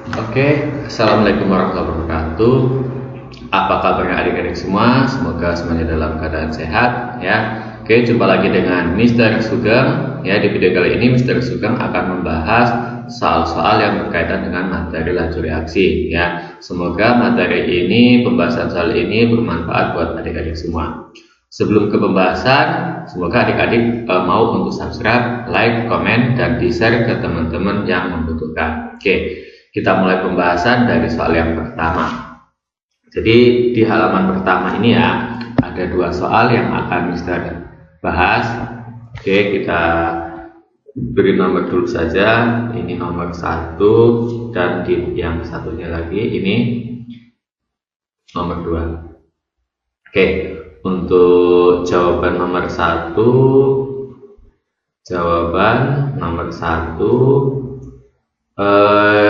Oke, Assalamualaikum warahmatullahi wabarakatuh. Apa kabarnya adik-adik semua? Semoga semuanya dalam keadaan sehat ya. Oke, jumpa lagi dengan Mr. Sugeng ya. Di video kali ini Mr. Sugeng akan membahas soal-soal yang berkaitan dengan materi laju reaksi ya. Semoga materi ini, pembahasan soal ini bermanfaat buat adik-adik semua. Sebelum ke pembahasan, semoga adik-adik mau untuk subscribe, like, komen, dan di-share ke teman-teman yang membutuhkan. Oke, kita mulai pembahasan dari soal yang pertama. Jadi di halaman pertama ini ya, ada dua soal yang akan Mister bahas. Oke, kita beri nomor dulu saja. Ini nomor 1 dan di yang satunya lagi ini nomor 2. Oke, untuk jawaban nomor 1,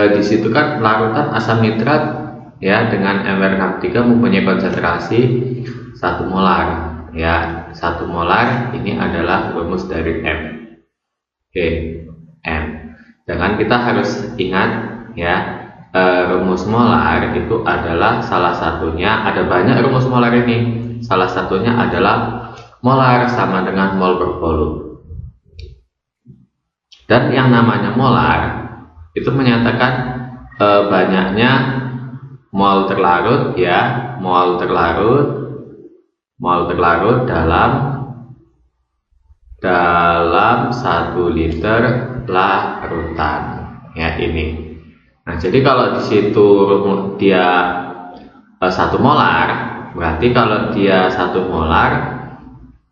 di situ kan larutan asam nitrat ya dengan mR63 mempunyai konsentrasi 1 molar ya. 1 molar ini adalah rumus dari M. Oke, M. Jangan kita harus ingat ya, rumus molar itu adalah salah satunya, ada banyak rumus molar ini. Salah satunya adalah molar sama dengan mol per volume. Dan yang namanya molar itu menyatakan banyaknya mol terlarut ya, mol terlarut dalam 1 liter larutan ya ini. Nah, jadi kalau di situ dia 1 molar, berarti kalau dia 1 molar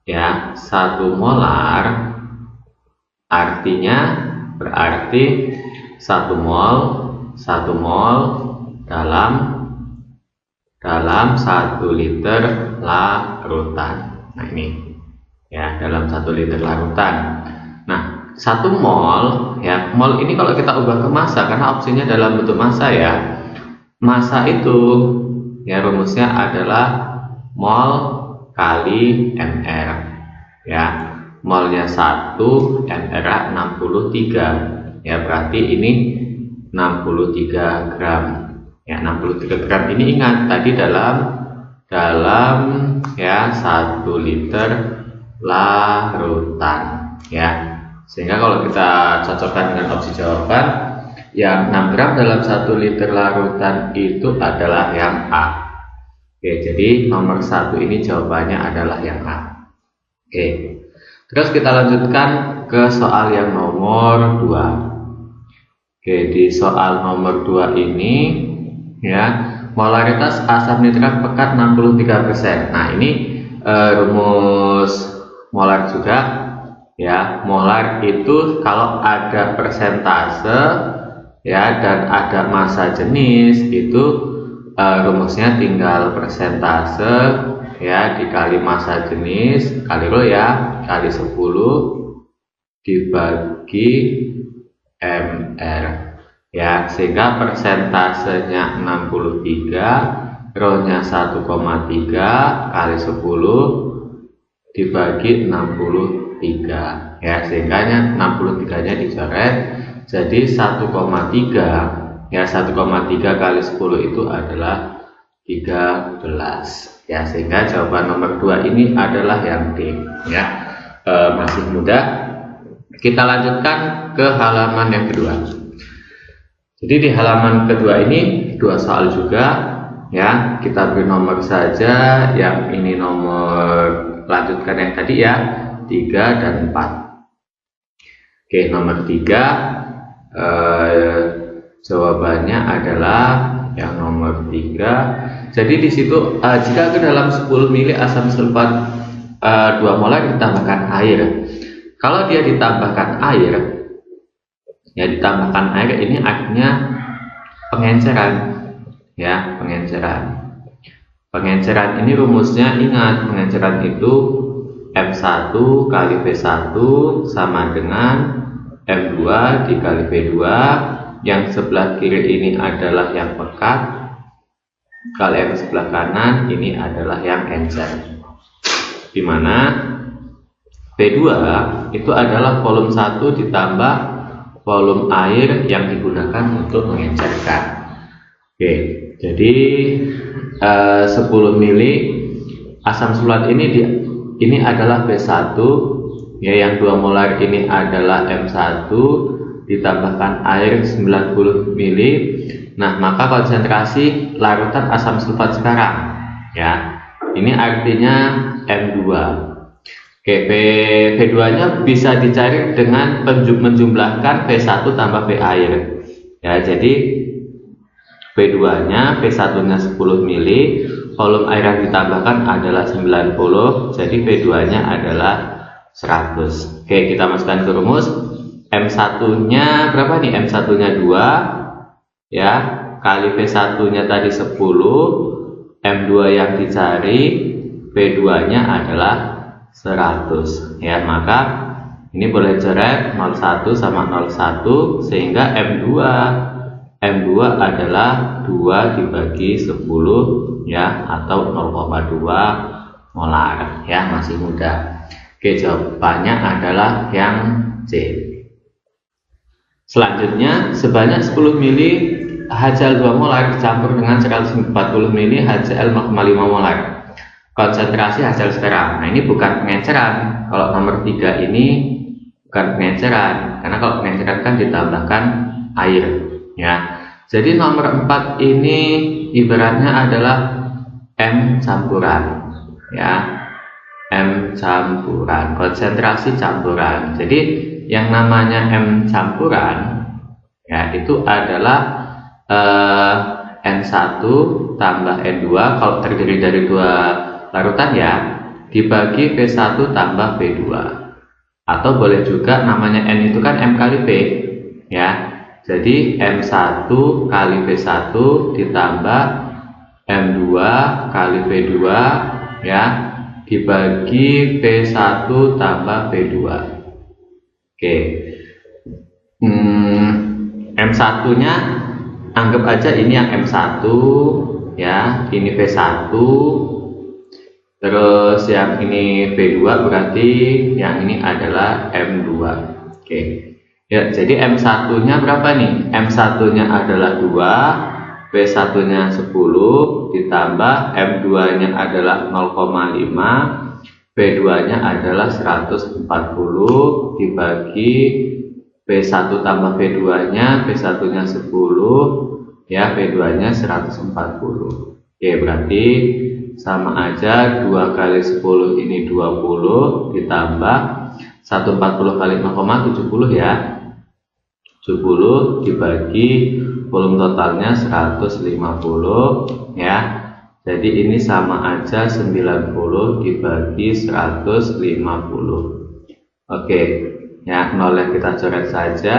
ya, 1 molar artinya berarti 1 mol dalam 1 liter larutan. Nah ini ya, dalam 1 liter larutan. Nah, 1 mol ya, mol ini kalau kita ubah ke massa, karena opsinya dalam bentuk massa ya. Massa itu ya rumusnya adalah mol kali mR ya. Molnya 1, mR 63 ya, berarti ini 63 gram ya. 63 gram ini ingat tadi dalam ya 1 liter larutan ya. Sehingga kalau kita cocokkan dengan opsi jawaban, yang 6 gram dalam 1 liter larutan itu adalah yang A. Oke, jadi nomor 1 ini jawabannya adalah yang A. Oke, terus kita lanjutkan ke soal yang nomor 2. Oke, di soal nomor 2 ini ya, molaritas asam nitrat pekat 63%. Nah, ini rumus molar juga ya. Molar itu kalau ada persentase ya dan ada massa jenis itu rumusnya tinggal persentase ya dikali massa jenis kali rho ya, kali 10 dibagi mR ya, sehingga persentasenya 63, rho-nya 1,3 kali 10 dibagi 63 ya, sehingga 63 nya dicoret. Jadi 1,3 ya, 1,3 kali 10 itu adalah 13 ya, sehingga jawaban nomor 2 ini adalah yang D ya. Masih mudah. Kita lanjutkan ke halaman yang kedua. Jadi di halaman kedua ini 2 soal juga ya. Kita beri nomor saja, yang ini nomor, lanjutkan yang tadi ya, 3 dan 4. Oke, nomor 3 jawabannya adalah yang nomor 3. Jadi di situ jika ke dalam 10 mili asam sulfat 2 molar ditambahkan air. Kalau dia ditambahkan air ya, ditambahkan air ini artinya pengenceran ya, pengenceran ini rumusnya ingat, pengenceran itu M1 kali V1 sama dengan M2 dikali V2. Yang sebelah kiri ini adalah yang pekat, kalau yang sebelah kanan ini adalah yang encer, dimana V2 itu adalah volume 1 ditambah volume air yang digunakan untuk mengencerkan. Oke, jadi 10 mili asam sulfat ini adalah B1, ya, yang 2 molar ini adalah M1 ditambahkan air 90 mili. Nah, maka konsentrasi larutan asam sulfat sekarang, ya, ini artinya M2. Oke, V2 nya bisa dicari dengan menjumlahkan V1 tambah V air, ya. Jadi V2 nya, V1 nya 10 mili, volume air yang ditambahkan adalah 90, jadi V2 nya adalah 100. Oke, kita masukkan ke rumus. M1 nya berapa nih? M1 nya 2, ya, kali V1 nya tadi 10, M2 yang dicari, V2 nya adalah 100, ya. Maka ini boleh coret 01 sama 01, sehingga M2 adalah 2 dibagi 10, ya, atau 0,2 molar, ya, masih mudah. Oke, jawabannya adalah yang C. Selanjutnya, sebanyak 10 mili HCl 2 molar dicampur dengan 140 mili HCl 0,5 molar. Konsentrasi HCl sekarang. Nah, ini bukan pengenceran. Kalau nomor 3 ini bukan pengenceran, karena kalau pengenceran kan ditambahkan air, ya. Jadi nomor 4 ini ibaratnya adalah M campuran, ya. M campuran, konsentrasi campuran. Jadi yang namanya M campuran, ya, itu adalah N1 tambah N2 kalau terdiri dari 2 larutan, ya, dibagi V1 tambah V2. Atau boleh juga namanya N itu kan M kali V, ya. Jadi M1 kali V1 ditambah M2 kali V2, ya, dibagi V1 tambah V2. Oke, M1 nya anggap aja ini yang M1, ya, ini V1, terus yang ini V2, berarti yang ini adalah M2. Oke, ya, jadi M1 nya berapa nih? M1 nya adalah 2, V1 nya 10, ditambah M2 nya adalah 0,5, V2 nya adalah 140, dibagi V1 tambah V2 nya, V1 nya 10, ya, V2 nya 140. Oke, berarti sama aja 2 kali 10 ini 20, ditambah 140 kali 0,70, ya, 70 dibagi volume totalnya 150, ya. Jadi ini sama aja 90 dibagi 150. Oke, ya, nolnya kita coret saja,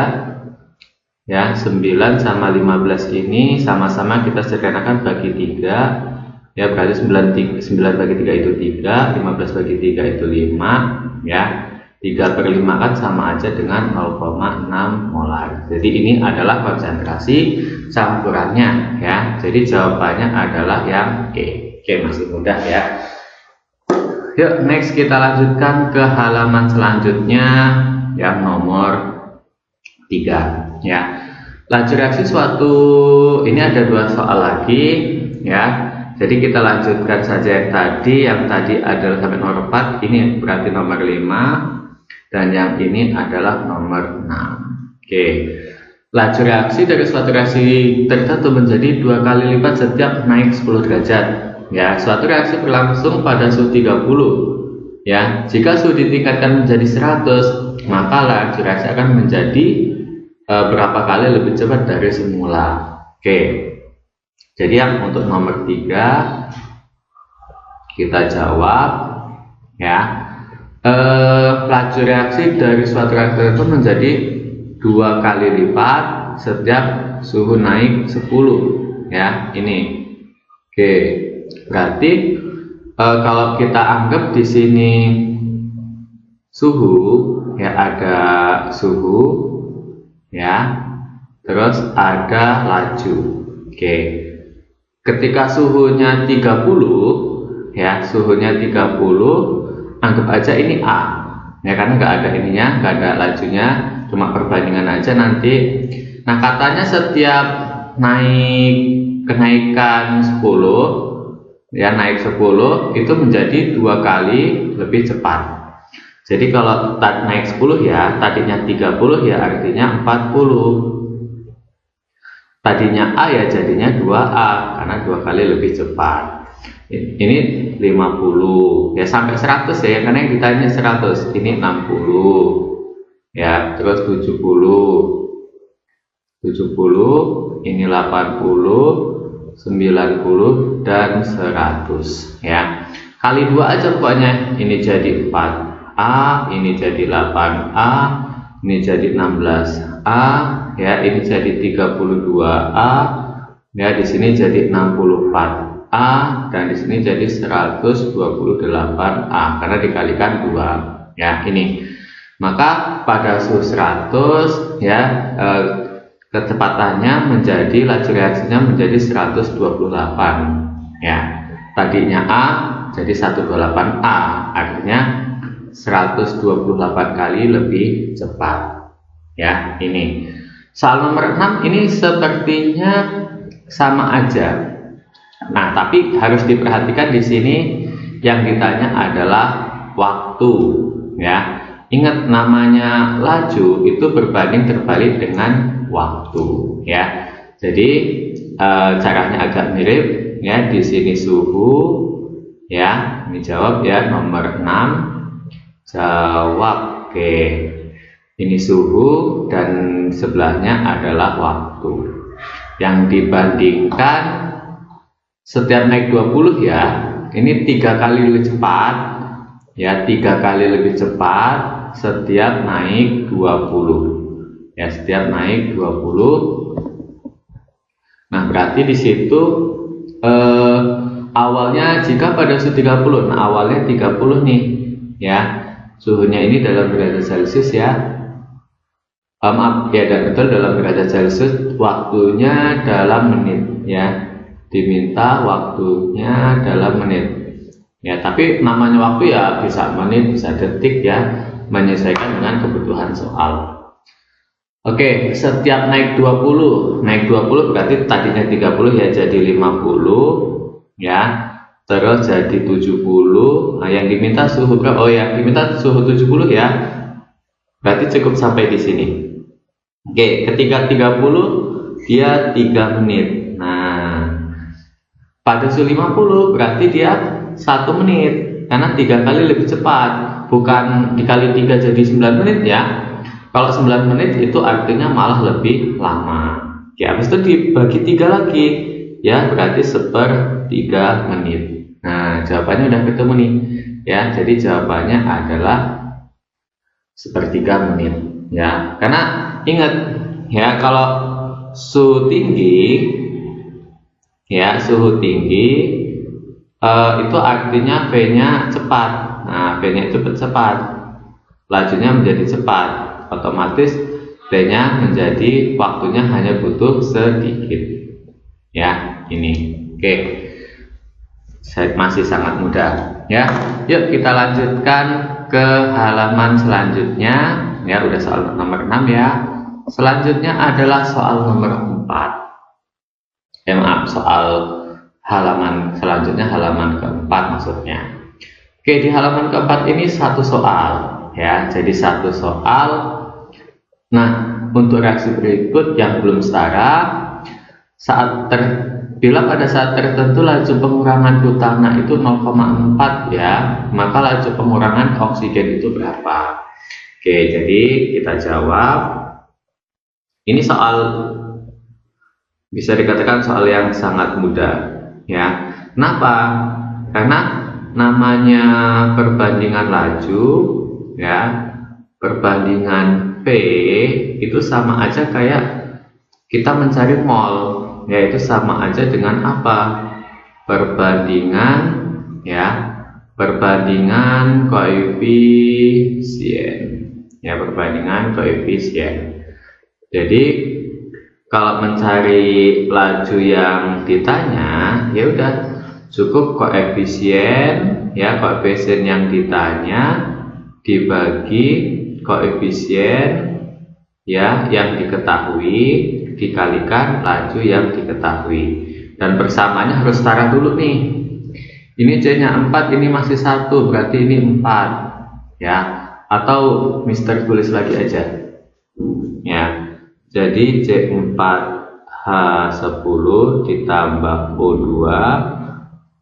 ya. 9 sama 15 ini sama-sama kita sederhanakan bagi 3, ya, berarti 9 bagi 3 itu 3, 15 bagi 3 itu 5, ya. 3/5 kan sama aja dengan 0,6 molar. Jadi ini adalah konsentrasi campurannya, ya. Jadi jawabannya adalah yang E. Oke, masih mudah, ya. Yuk, next kita lanjutkan ke halaman selanjutnya yang nomor 3, ya. Laju reaksi suatu, ini ada 2 soal lagi, ya. Jadi kita lanjutkan saja yang tadi adalah sampai nomor 4, ini berarti nomor 5. Dan yang ini adalah nomor 6. Oke, laju reaksi dari suatu reaksi tertentu menjadi 2 kali lipat setiap naik 10 derajat. Ya, suatu reaksi berlangsung pada suhu 30. Ya, jika suhu ditingkatkan menjadi 100, maka laju reaksi akan menjadi berapa kali lebih cepat dari semula. Oke, jadi yang untuk nomor 3 kita jawab, ya. Laju reaksi dari suatu reaksi tertentu menjadi 2 kali lipat setiap suhu naik 10, ya, ini. Oke, berarti kalau kita anggap di sini suhu, ya, ada suhu, ya, terus ada laju. Oke, ketika suhunya 30, ya, suhunya 30, anggap aja ini A, ya, karena nggak ada ininya, nggak ada lajunya, cuma perbandingan aja nanti. Nah, katanya setiap kenaikan 10 ya, naik 10 itu menjadi 2 kali lebih cepat. Jadi kalau naik 10 ya, tadinya 30 ya artinya 40. Tadinya A ya jadinya 2A karena 2 kali lebih cepat. Ini 50 ya, sampai 100 ya, karena yang ditanya 100. Ini 60 ya, terus 70, ini 80, 90 dan 100 ya. Kali 2 aja pokoknya. Ini jadi 4A, ini jadi 8A, ini jadi 16A ya, ini jadi 32A ya, di sini jadi 64A dan di sini jadi 128A karena dikalikan 2 ya. Ini maka pada suhu 100 ya, kecepatannya menjadi laju reaksinya menjadi 128 ya. Tadinya A jadi 128A, artinya 128 kali lebih cepat ya. Ini soal nomor 6 ini sepertinya sama aja. Nah, tapi harus diperhatikan di sini yang ditanya adalah waktu ya. Ingat, namanya laju itu berbanding terbalik dengan waktu ya. Jadi caranya agak mirip ya. Di sini suhu ya, ini jawab ya, nomor 6 jawab. Oke, ini suhu dan sebelahnya adalah waktu. Yang dibandingkan setiap naik 20 ya, ini 3 kali lebih cepat ya, 3 kali lebih cepat setiap naik 20 ya, setiap naik 20. Nah, berarti di situ awalnya jika pada suhu 30, nah awalnya 30 nih ya, suhunya ini dalam derajat Celcius ya. Maaf ya, dan betul dalam derajat Celcius, waktunya dalam menit ya, diminta waktunya dalam menit ya. Tapi namanya waktu ya bisa menit, bisa detik ya, menyesuaikan dengan kebutuhan soal. Oke, setiap naik 20 berarti tadinya 30 ya jadi 50 ya, terus jadi 70. Nah, yang diminta suhu berapa? Oh ya, diminta suhu 70 ya, berarti cukup sampai di sini. Oke, ketika 30 dia 3 menit. Nah, pada suhu 50 berarti dia 1 menit karena 3 kali lebih cepat, bukan dikali 3 jadi 9 menit ya. Kalau 9 menit itu artinya malah lebih lama. Oke, habis itu dibagi 3 lagi ya, berarti 1/3 menit. Nah, jawabannya udah ketemu nih ya. Jadi jawabannya adalah 1/3 menit ya. Karena ingat ya, kalau suhu tinggi ya, suhu tinggi itu artinya V-nya cepat. Nah, V-nya itu cepat, lajunya menjadi cepat, otomatis T-nya menjadi waktunya hanya butuh sedikit ya. Ini oke, masih sangat mudah ya. Yuk kita lanjutkan ke halaman selanjutnya ya. Udah soal nomor 6 ya. Selanjutnya adalah soal nomor 4. Maaf, soal halaman selanjutnya, halaman keempat maksudnya. Oke, di halaman keempat ini satu soal ya, jadi satu soal. Nah, untuk reaksi berikut yang belum setara, bila pada saat tertentu laju pengurangan butana itu 0,4 ya, maka laju pengurangan oksigen itu berapa? Oke, jadi kita jawab. Ini soal bisa dikatakan soal yang sangat mudah ya. Kenapa? Karena namanya perbandingan laju ya, perbandingan P itu sama aja kayak kita mencari mol, yaitu sama aja dengan apa? Perbandingan ya, perbandingan koefisien ya, perbandingan koefisien. Jadi kalau mencari laju yang ditanya, ya udah cukup koefisien ya, koefisien yang ditanya dibagi koefisien ya yang diketahui dikalikan laju yang diketahui, dan bersamanya harus setara dulu nih. Ini C-nya 4, ini masih 1, berarti ini 4 ya, atau Mister tulis lagi aja ya. Jadi C4H10 ditambah O2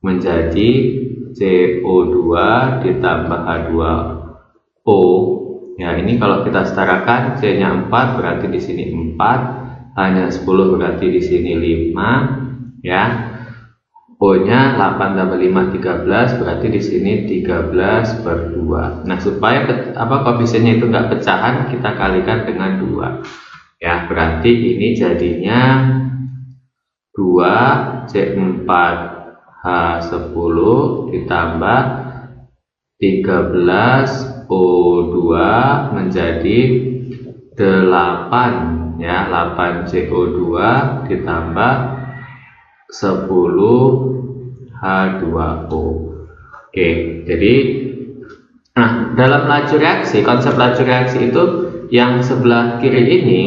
menjadi CO2 ditambah H2O. Ya, ini kalau kita setarakan, C-nya 4 berarti di sini 4, H-nya 10 berarti di sini 5 ya. O-nya 8 tambah 5 13, berarti di sini 13/2. Nah, supaya koefisiennya itu enggak pecahan, kita kalikan dengan 2. Ya, berarti ini jadinya 2 C4H10 ditambah 13 O2 menjadi 8 ya, 8 CO2 ditambah 10 H2O. Oke, jadi dalam laju reaksi, konsep laju reaksi itu yang sebelah kiri ini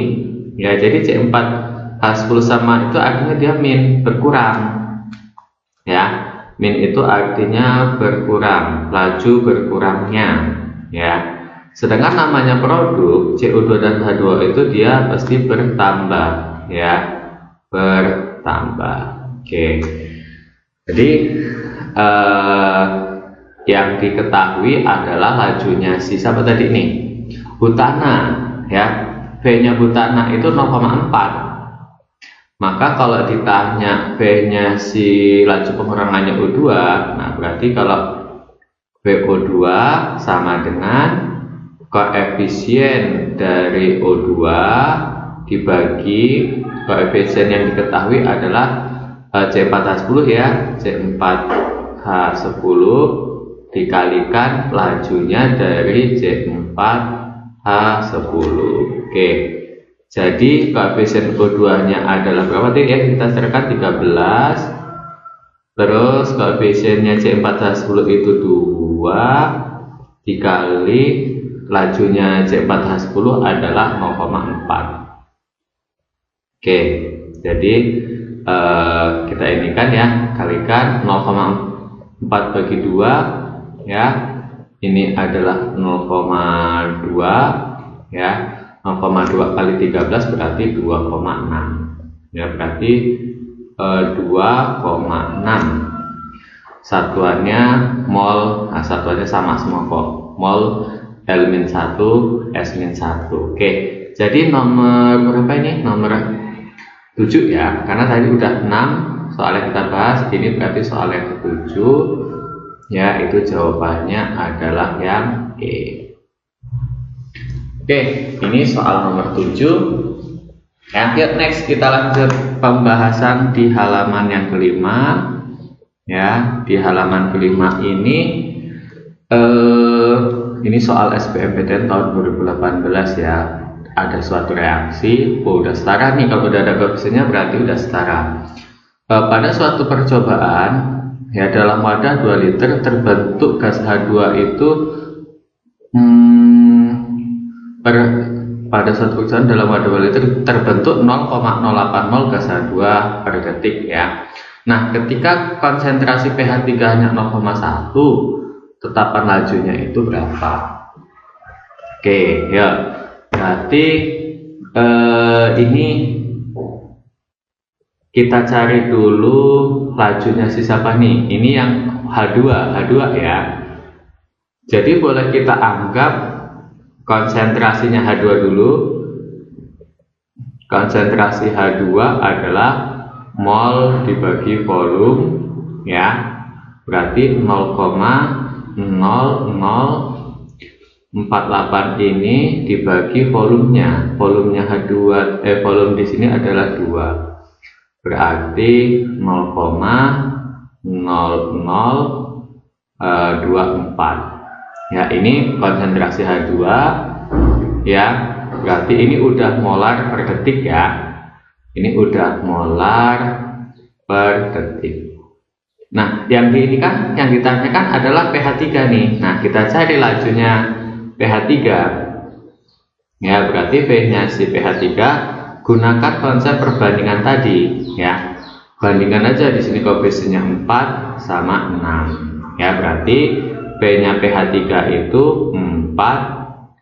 ya, jadi C4H10 sama itu artinya dia min, berkurang ya. Min itu artinya berkurang, laju berkurangnya ya. Sedangkan namanya produk CO2 dan H2O itu dia pasti bertambah ya, bertambah. Oke. Jadi yang diketahui adalah lajunya si siapa tadi ini? Butana ya. V-nya butana itu 0,4. Maka kalau ditanya V-nya si laju pengurangannya O2, nah berarti kalau VO2 sama dengan koefisien dari O2 dibagi koefisien yang diketahui adalah C4H10 ya, C4H10 dikalikan lajunya dari C4H10. Oke, jadi koefisien O2 nya adalah berapa tadi ya, kita carikan 13, terus koefisiennya C4H10 itu 2 dikali lajunya C4H10 adalah 0,4. Oke, jadi kita ini kan ya, kalikan 0,4 bagi 2 ya, ini adalah 0,2 ya, 0,2 kali 13 berarti 2,6 ya, berarti 2,6 satuannya mol. Nah, satuannya sama semua kok, mol L-1 S-1. Oke, jadi nomor berapa ini? Nomor 7 ya, karena tadi udah 6 soal yang kita bahas, ini berarti soal yang ke-7 ya, itu jawabannya adalah yang E. Oke, ini soal nomor 7 ya. Next kita lanjut pembahasan di halaman yang kelima ya. Di halaman kelima ini soal SBMPTN tahun 2018 ya. Ada suatu reaksi, udah setara nih, kalau udah ada koefisiennya berarti udah setara. Pada suatu percobaan ya, dalam wadah 2 liter terbentuk gas H2 itu pada suatu percobaan dalam wadah 2 liter terbentuk 0,08 mol gas H2 per detik ya. Nah, ketika konsentrasi pH 3 hanya 0,1, tetapan lajunya itu berapa? Oke ya, berarti ini kita cari dulu lajunya si siapa nih? Ini yang H2 ya. Jadi boleh kita anggap konsentrasinya H2 dulu. Konsentrasi H2 adalah mol dibagi volume ya. Berarti 0,0048 ini dibagi volumenya. Volumenya H2 volume di sini adalah 2. Berarti 0,0024 ya. Ini konsentrasi H2 ya, berarti ini udah molar per detik ya. Ini udah molar per detik. Nah, yang ditanyakan adalah pH 3 nih. Nah, kita cari lajunya pH 3 Ya, berarti P-nya si pH3 gunakan konsep perbandingan tadi ya. Bandingkan aja di sini koefisiennya 4 sama 6. Ya, berarti P-nya pH3 itu 4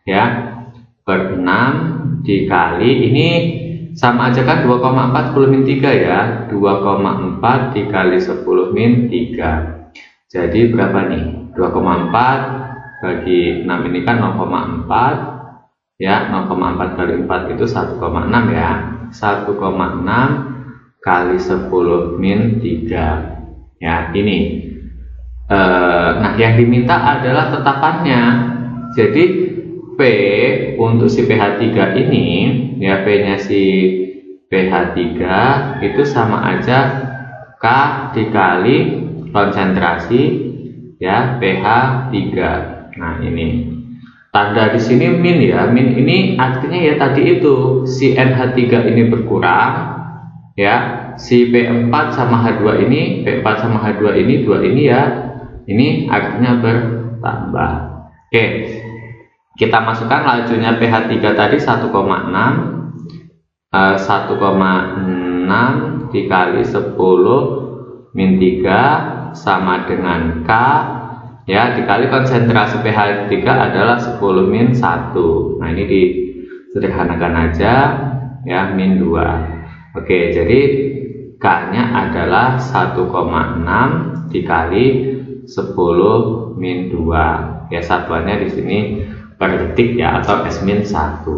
ya per 6 dikali ini sama aja kan 2,4 10 min 3 ya. 2,4 dikali 10 min 3. Jadi berapa nih? 2,4 bagi 6 ini kan 0,4 ya, 0,4 kali 4 itu 1,6 ya. 1,6 kali 10 min 3 ya, ini nah yang diminta adalah tetapannya. Jadi P untuk si pH3 ini ya, P nya si pH3 itu sama aja K dikali konsentrasi ya pH3. Nah ini tanda di sini min ya, min ini artinya ya tadi itu si NH3 ini berkurang ya, si P4 sama H2 ini, P4 sama H2 ini, dua ini ya, ini artinya bertambah. Oke, kita masukkan lajunya pH3 tadi 1,6 dikali 10 min 3 sama dengan K ya, dikali konsentrasi pH3 adalah 10 min 1. Nah ini disederhanakan aja ya, min 2. Oke, jadi K nya adalah 1,6 dikali 10 min 2 ya, satuannya di sini per detik ya, atau S min 1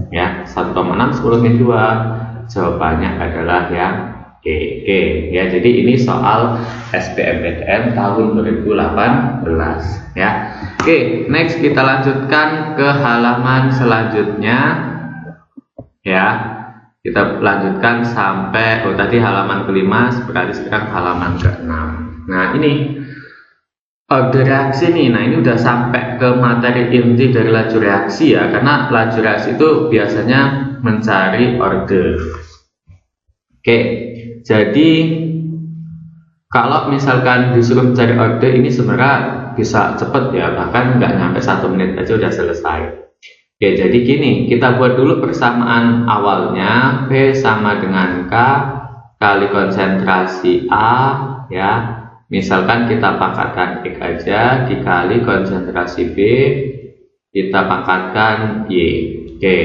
ya. 1,6 10 min 2 jawabannya adalah yang Oke ya, jadi ini soal SBMPTN tahun 2018 ya. Oke, next kita lanjutkan ke halaman selanjutnya ya. Kita lanjutkan sampai tadi halaman ke-5, berarti sekarang halaman ke-6. Nah ini order reaksi nih. Nah ini udah sampai ke materi inti dari laju reaksi ya, karena laju reaksi itu biasanya mencari order. Oke, jadi kalau misalkan disuruh mencari order ini sebenarnya bisa cepet ya, bahkan nggak nyampe 1 menit aja udah selesai. Ya, jadi gini, kita buat dulu persamaan awalnya. P sama dengan K kali konsentrasi A ya. Misalkan kita pangkatkan X aja dikali konsentrasi B, kita pangkatkan Y. Oke.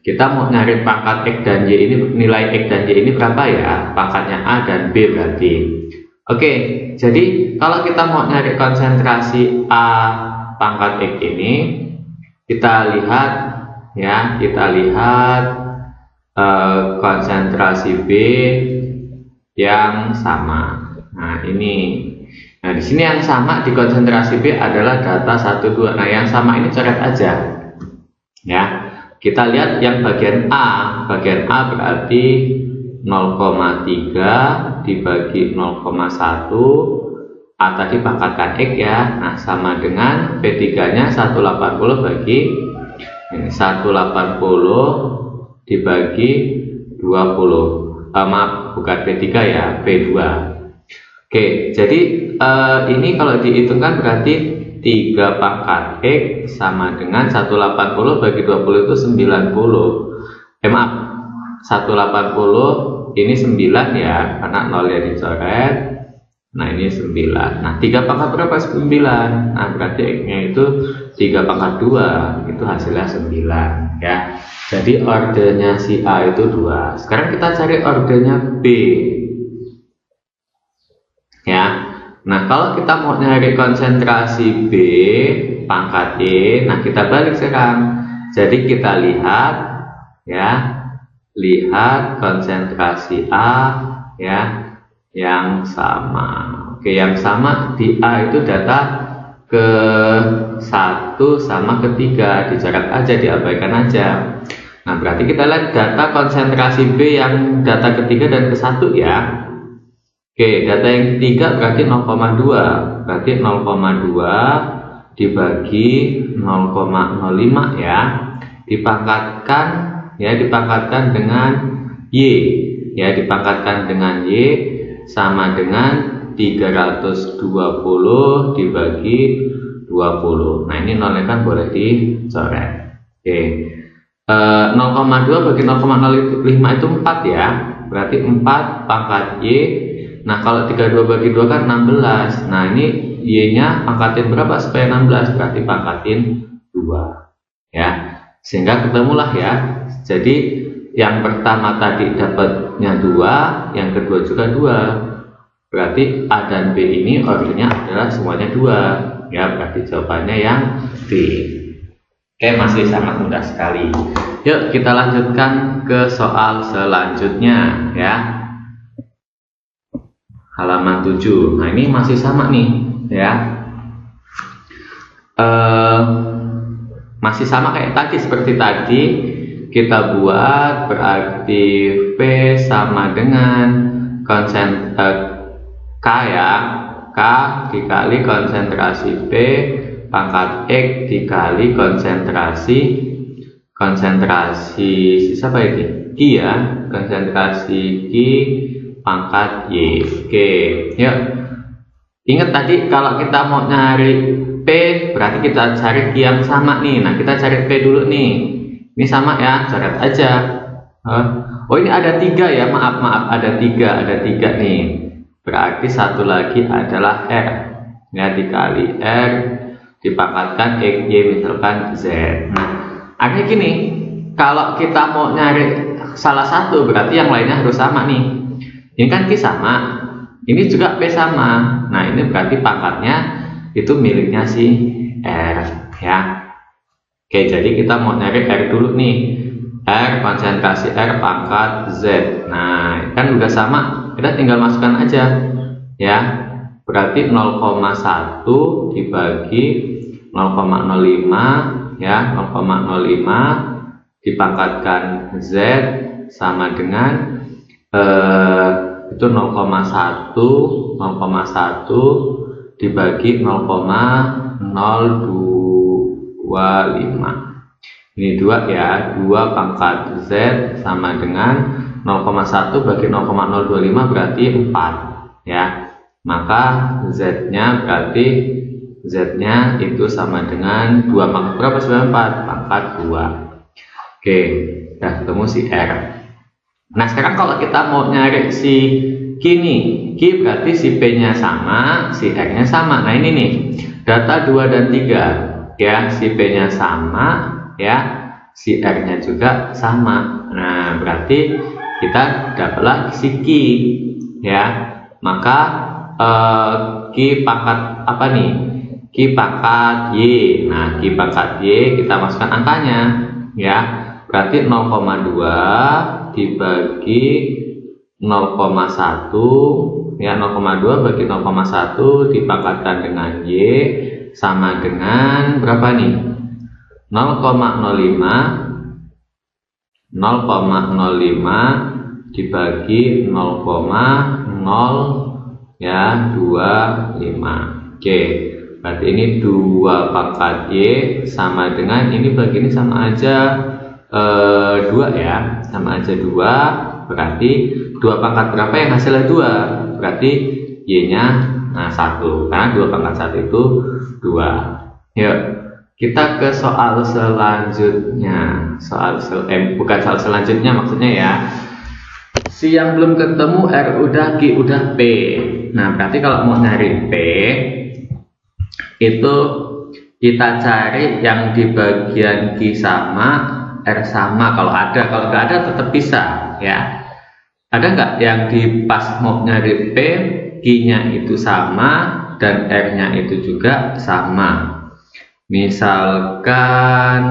Kita mau nyari pangkat X dan Y ini, nilai X dan Y ini berapa ya? Pangkatnya A dan B berarti. Oke, jadi kalau kita mau nyari konsentrasi A pangkat X ini, kita lihat ya, konsentrasi B yang sama. Nah ini, nah di sini yang sama di konsentrasi B adalah data 1, 2. Nah yang sama ini coret aja ya. Kita lihat yang bagian A berarti 0,3 dibagi 0,1. A tadi pangkatkan X ya. Nah sama dengan P3 nya 180 bagi ini, 180 dibagi 20. Maaf, bukan P3 ya, P2. Oke, jadi ini kalau dihitungkan berarti 3 pangkat X sama dengan 180 bagi 20 itu 90. Maaf, 180 ini 9 ya, karena 0 ya dicoret. Nah ini 9. Nah 3 pangkat berapa? 9. Nah berarti X-nya itu 3 pangkat 2, itu hasilnya 9 ya. Jadi ordernya si A itu 2. Sekarang kita cari ordernya B ya. Nah kalau kita mau nyari konsentrasi B pangkat Y, nah kita balik sekarang. Jadi kita lihat ya, lihat konsentrasi A ya yang sama. Oke, yang sama di A itu data ke 1 sama ke 3, dicoret aja, diabaikan aja. Nah berarti kita lihat data konsentrasi B yang data ketiga dan ke 1 ya. Oke, data yang ketiga berarti 0,2. Berarti 0,2 dibagi 0,05 ya. Dipangkatkan dengan Y. Ya, dipangkatkan dengan Y sama dengan 320 dibagi 20. Nah, ini nolnya kan boleh dicoret. Oke. 0,2 bagi 0,05 itu 4 ya, berarti 4 pangkat Y. Nah kalau 32 bagi 2 kan 16. Nah ini Y nya pangkatin berapa supaya 16, berarti pangkatin 2 ya, sehingga ketemulah ya. Jadi yang pertama tadi dapatnya 2, yang kedua juga 2, berarti A dan B ini ordernya adalah semuanya 2 ya, berarti jawabannya yang D. Oke, masih sangat mudah sekali. Yuk kita lanjutkan ke soal selanjutnya ya. Halaman 7. Nah ini masih sama nih ya. Masih sama kayak tadi, seperti tadi kita buat, berarti P sama dengan K ya, K dikali konsentrasi P pangkat X dikali konsentrasi siapa ini? Q ya, konsentrasi Q pangkat Y. Oke, yuk. Ingat tadi kalau kita mau nyari P berarti kita cari Q yang sama nih. Nah kita cari P dulu nih. Ini sama ya, coret aja. Oh ini ada 3 ya, maaf ada 3 nih. Berarti satu lagi adalah R ya, dikali R dipangkatkan X, Y misalkan Z. Nah artinya gini, kalau kita mau nyari salah satu berarti yang lainnya harus sama nih. Ini kan Q sama, ini juga P sama. Nah ini berarti pangkatnya itu miliknya si R ya. Oke, jadi kita mau nyari R dulu nih. R konsentrasi R pangkat Z. Nah kan udah sama, kita tinggal masukkan aja ya. Berarti 0,1 dibagi 0,05 ya, 0,05 dipangkatkan Z sama dengan itu 0,1 dibagi 0,025. Ini 2 ya, 2 pangkat Z sama dengan 0,1 bagi 0,025 berarti 4 ya. Maka Z-nya berarti Z-nya itu sama dengan 2 pangkat berapa? 94 pangkat 2. Oke, udah ketemu si R. Nah sekarang kalau kita mau nyari si Q nih, Q berarti si P-nya sama, si R-nya sama. Nah ini nih, data 2 dan 3 ya, si P-nya sama ya, si R-nya juga sama. Nah berarti kita dapatlah si Q ya. Maka Q pangkat apa nih? Q pangkat Y. Nah Q pangkat Y kita masukkan angkanya ya, berarti 0,2 dibagi 0,1 ya, 0,2 bagi 0,1 dipangkatkan dengan Y sama dengan berapa nih? 0,05 dibagi 0,0 ya 25. Oke, berarti ini 2 pangkat Y sama dengan ini bagi ini sama aja 2 ya, sama aja 2. Berarti 2 pangkat berapa yang hasilnya 2? Berarti Y nya 1, karena 2 pangkat 1 itu 2. Yuk kita ke soal selanjutnya. Bukan soal selanjutnya maksudnya ya. Si yang belum ketemu R udah, Q udah, P. Nah berarti kalau mau nyari P itu kita cari yang di bagian Q sama, R sama kalau ada. Kalau nggak ada tetap bisa ya. Ada nggak yang di pas mau nyari P, Q-nya itu sama dan R-nya itu juga sama. Misalkan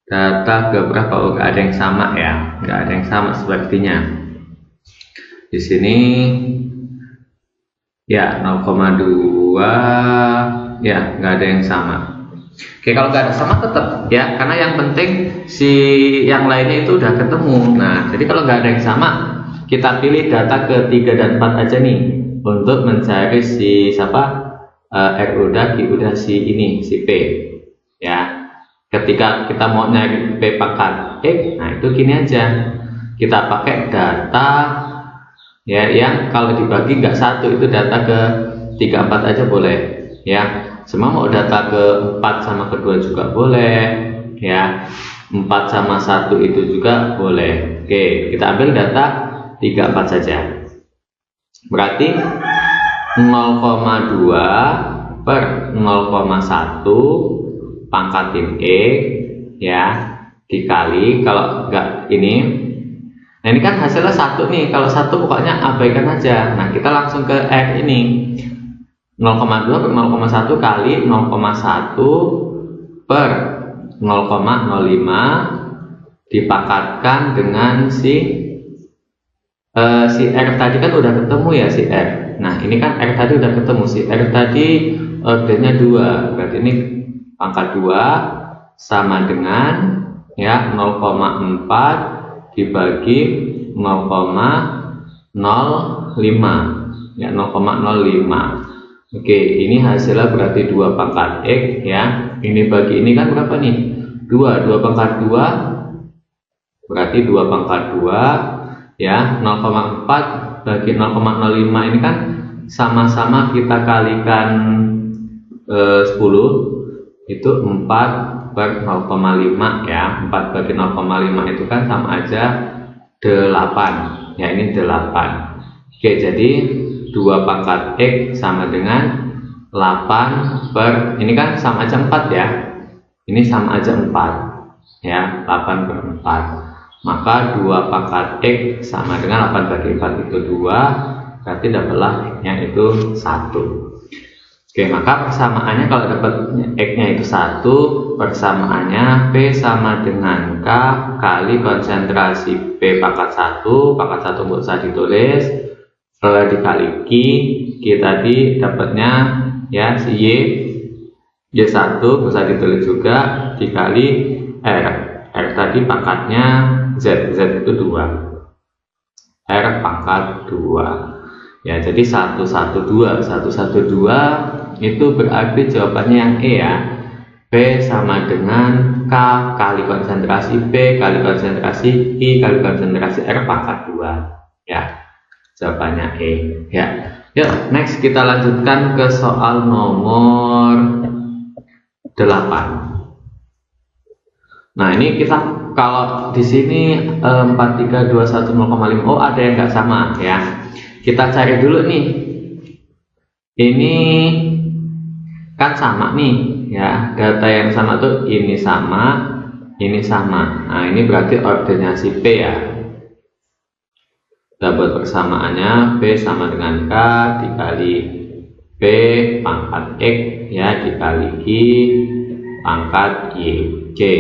data berapa? Oh, nggak ada yang sama ya, nggak ada yang sama sepertinya. Di sini ya 0,2 ya, nggak ada yang sama. Oke, kalau nggak ada sama tetap ya, karena yang penting si yang lainnya itu udah ketemu. Nah jadi kalau nggak ada yang sama, kita pilih data ke 3 dan 4 aja nih untuk mencari si siapa, R udah, Q udah, si ini, si P ya. Ketika kita mau nyari P pangkat X, nah itu gini aja, kita pakai data ya yang kalau dibagi nggak 1, itu data ke 3, 4 aja boleh ya. Semua mau data ke 4 sama ke 2 juga boleh ya. 4 sama 1 itu juga boleh. Oke, kita ambil data 34 saja. Berarti 0,2 per 0,1 pangkatin ya, dikali, kalau enggak ini, nah ini kan hasilnya 1 nih, kalau 1 pokoknya abaikan aja. Nah kita langsung ke R ini, 0,2 per 0,1 kali 0,1 per 0,05 dipangkatkan dengan si R tadi kan udah ketemu ya, si R. Nah ini kan R tadi udah ketemu, si R tadi ordernya 2, berarti ini pangkat 2 sama dengan ya 0,4 dibagi 0,05 ya, 0,05. Oke, ini hasilnya berarti 2 pangkat X ya. Ini bagi ini kan berapa nih? 2 pangkat 2 berarti 2 pangkat 2 ya. 0,4 bagi 0,05 ini kan sama-sama kita kalikan 10, itu 4 per 0,5 ya. 4 bagi 0,5 itu kan sama aja 8 ya, ini 8. Oke, jadi 2 pangkat X sama dengan 8 per, ini kan sama aja 4 ya, ini sama aja 4 ya, 8 per 4, maka 2 pangkat X sama dengan 8 bagi 4 itu 2, berarti dapatlah X-nya itu 1. Oke, maka persamaannya kalau dapat X-nya itu 1, persamaannya P sama dengan K kali konsentrasi P pangkat 1 nggak usah ditulis, kalau dikali Q tadi dapatnya ya si Y1 bisa ditulis juga, dikali R tadi pangkatnya Z itu 2, R pangkat 2 ya, jadi 112 itu berarti jawabannya yang E ya. P sama dengan K kali konsentrasi P kali konsentrasi I kali konsentrasi R pangkat 2 ya, jawabannya E ya. Yuk, next kita lanjutkan ke soal nomor 8. Nah, ini kita kalau di sini 4, 3, 2, 1, 0,5. Oh, ada yang nggak sama ya. Kita cari dulu nih. Ini kan sama nih ya, data yang sama tuh ini sama, ini sama. Nah, ini berarti ordernya si P ya. Kita buat persamaannya, P sama dengan K dikali P pangkat X ya, dikali Q pangkat Y. Oke,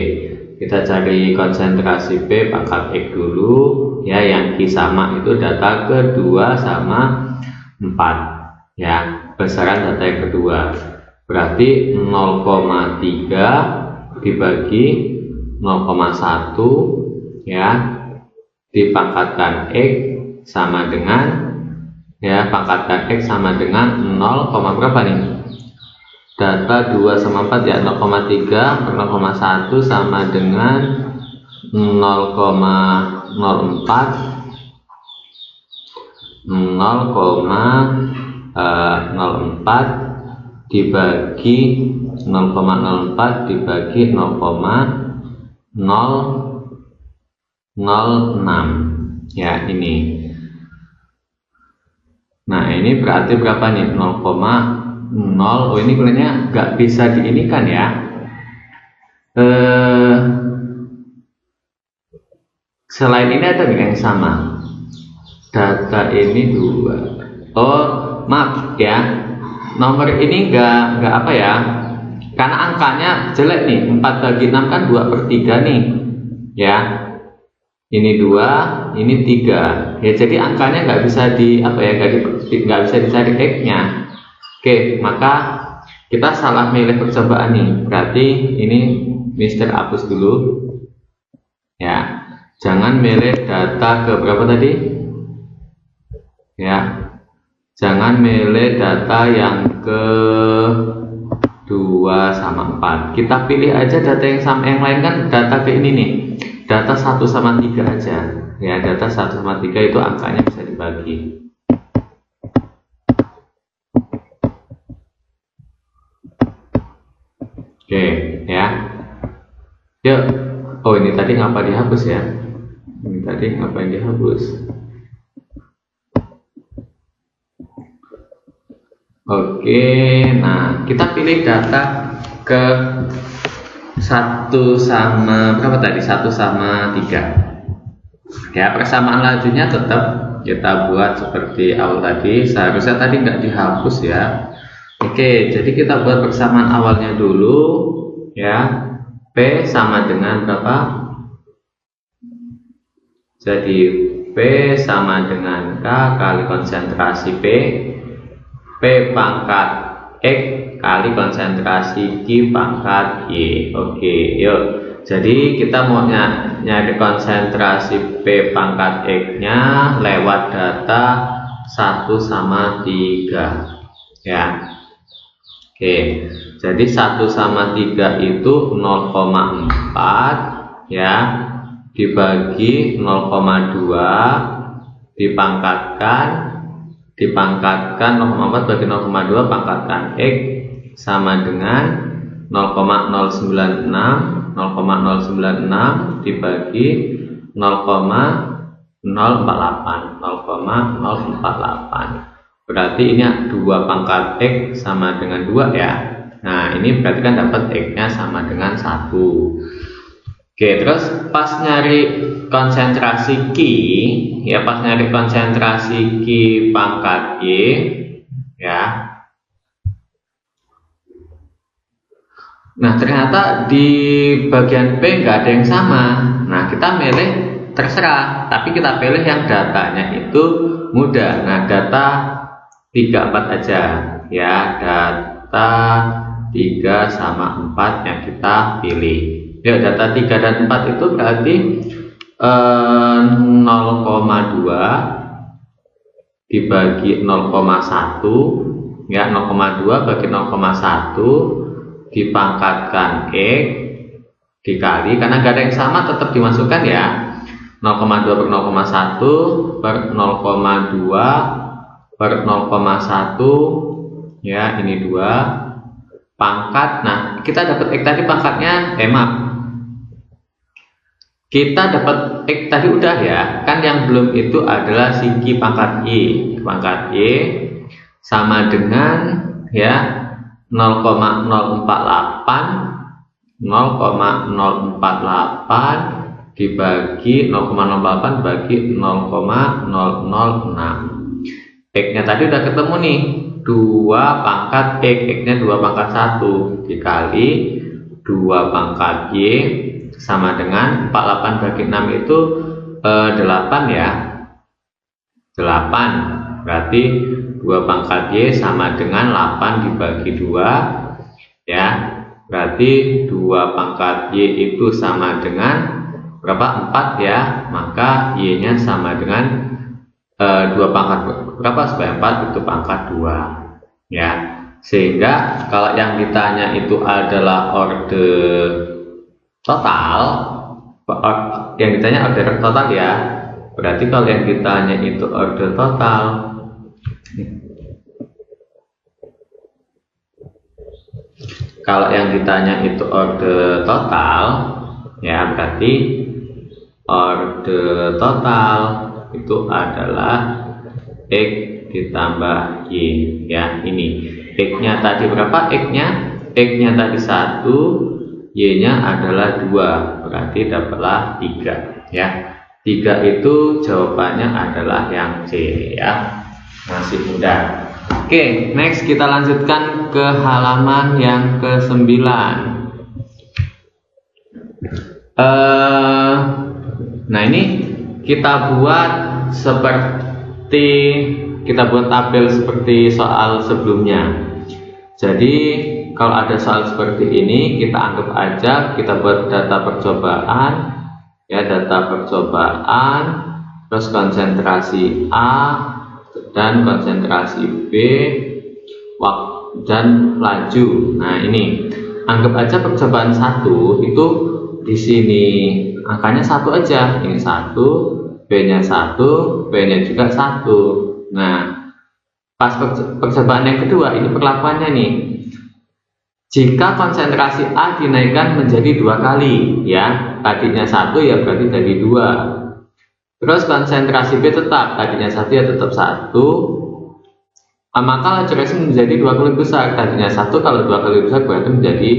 kita cari konsentrasi P pangkat X dulu ya, yang Q sama itu data kedua sama 4 ya, besaran data yang kedua, berarti 0,3 dibagi 0,1 ya, dipangkatkan X sama dengan ya, pangkatkan X sama dengan 0, berapa nih? Data 2 sama 4 ya, 0,3 per 0,1 sama dengan 0,04 dibagi 0,04 dibagi 0,006 ya, ini. Nah, ini berarti berapa nih? 0,0. Oh, ini kelihatannya nggak bisa diinikan ya. Selain ini ada nggak yang sama? Data ini 2. Oh, maaf ya. Nomor ini nggak apa ya? Karena angkanya jelek nih. 4 bagi 6 kan 2/3 nih. Ya. Ini 2, ini 3 ya, jadi angkanya nggak bisa nggak bisa dicari X-nya. Oke, maka kita salah milih percobaan nih, berarti ini Mister hapus dulu ya, jangan milih data ke berapa tadi ya, jangan milih data yang ke 2 sama 4, kita pilih aja data yang sama, yang lain kan data ke ini nih, data 1 sama 3 aja ya, data 1 sama 3 itu angkanya bisa dibagi. Oke ya, yuk. Oh, ini ini tadi ngapa dihapus ya? Ini tadi ngapain dihapus? Oke, nah kita pilih data ke 1 sama berapa tadi? 1 sama 3. Ya, persamaan lajunya tetap kita buat seperti awal tadi. Seharusnya tadi nggak dihapus ya. Oke, jadi kita buat persamaan awalnya dulu ya. P sama dengan berapa? Jadi P sama dengan K kali konsentrasi P pangkat X kali konsentrasi Q pangkat Y. Oke, yuk. Jadi kita mau nyari konsentrasi P pangkat X nya lewat data 1 sama 3 ya. Oke, jadi 1 sama 3 itu 0,4 ya, dibagi 0,2 dipangkatkan 0,4 bagi 0,2 pangkatkan X sama dengan 0,096 dibagi 0,048 berarti ini 2 pangkat X sama dengan 2 ya. Nah ini berarti kan dapat X nya sama dengan 1. Oke, terus pas nyari konsentrasi Q ya, pas nyari konsentrasi Q pangkat Y ya. Nah ternyata di bagian P nggak ada yang sama. Nah kita milih terserah, tapi kita pilih yang datanya itu mudah. Nah data 3, 4 aja ya, data 3 sama 4 yang kita pilih. Ya, data 3 dan 4 itu berarti 0,2 dibagi 0,1 ya, 0,2 bagi 0,1 dipangkatkan X dikali, karena gak ada yang sama tetap dimasukkan ya, 0,2 per 0,1 per 0,2 per 0,1 ya, ini 2 pangkat. Nah kita dapat X tadi pangkatnya kita dapat X tadi udah ya kan, yang belum itu adalah si Q pangkat Y. Pangkat Y sama dengan ya 0,048 dibagi 0,08 bagi 0,006. X nya tadi udah ketemu nih, 2 pangkat X, X nya 2 pangkat 1 dikali 2 pangkat Y sama dengan 48 bagi 6 itu 8 ya, 8 berarti 2 pangkat Y sama dengan 8 dibagi 2 ya, berarti 2 pangkat Y itu sama dengan berapa? 4 ya, maka Y nya sama dengan 2 pangkat berapa supaya 4 itu pangkat 2 ya. Sehingga kalau yang ditanya itu adalah order total, yang ditanya order total ya, berarti kalau yang ditanya itu order total, kalau yang ditanya itu order total ya, berarti order total itu adalah X ditambah Y ya. Ini X nya tadi berapa? X nya tadi 1, Y nya adalah 2, berarti dapatlah 3 ya. 3 itu jawabannya adalah yang C ya, masih mudah. Oke, next kita lanjutkan ke halaman yang ke-9. Nah ini kita buat tabel seperti soal sebelumnya. Jadi kalau ada soal seperti ini, kita anggap aja kita buat data percobaan ya, data percobaan, terus konsentrasi A dan konsentrasi B dan laju. Nah ini anggap aja percobaan 1 itu di sini angkanya 1 aja, ini 1, B nya 1, B nya juga 1. Nah pas percobaan yang kedua ini perlakuannya nih, Jika konsentrasi A dinaikkan menjadi 2 kali, ya, tadinya 1 ya berarti jadi 2. Terus konsentrasi B tetap, tadinya 1 ya tetap 1. Maka laju reaksi menjadi 2 kali besar, tadinya 1, kalau 2 kali besar berarti menjadi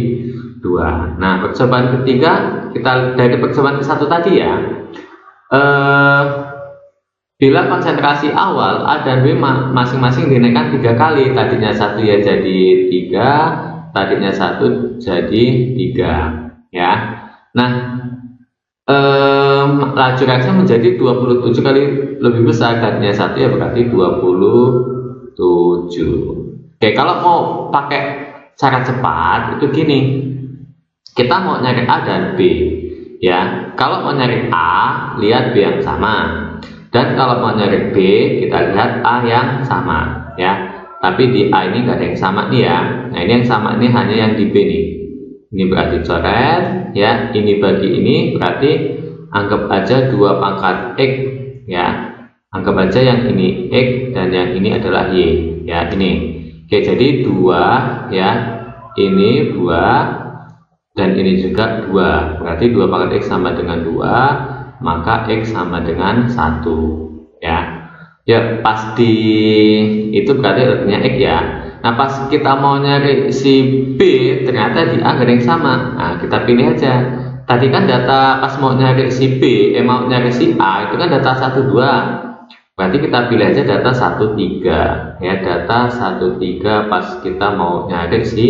2. Nah, percobaan ketiga, kita dari percobaan ke 1 tadi ya. Bila konsentrasi awal A dan B masing-masing dinaikkan 3 kali, tadinya 1 ya jadi 3, tadinya 1 jadi 3, ya. Nah, laju reaksi menjadi 27 kali lebih besar, tadinya 1 ya berarti 27. Oke, kalau mau pakai cara cepat itu gini, kita mau nyari A dan B, ya. Kalau mau nyari A, lihat B yang sama, dan kalau mau nyari B, kita lihat A yang sama, ya. Tapi di A ini nggak ada yang sama nih ya. Nah, ini yang sama ini hanya yang di B nih. Ini berarti coret, ya. Ini bagi ini berarti anggap aja 2 pangkat X, ya. Anggap aja yang ini X dan yang ini adalah Y, ya, ini. Oke, jadi 2, ya. Ini 2 dan ini juga 2. Berarti 2 pangkat X sama dengan 2, maka X sama dengan 1, ya. Ya, pasti itu berarti artinya X ya. Nah, pas kita mau nyari si B, ternyata di A gak ada yang sama. Nah, kita pilih aja. Tadi kan data pas mau nyari si B, mau nyari si A, itu kan data 1, 2. Berarti kita pilih aja data 1, 3. Ya, data 1, 3 pas kita mau nyari si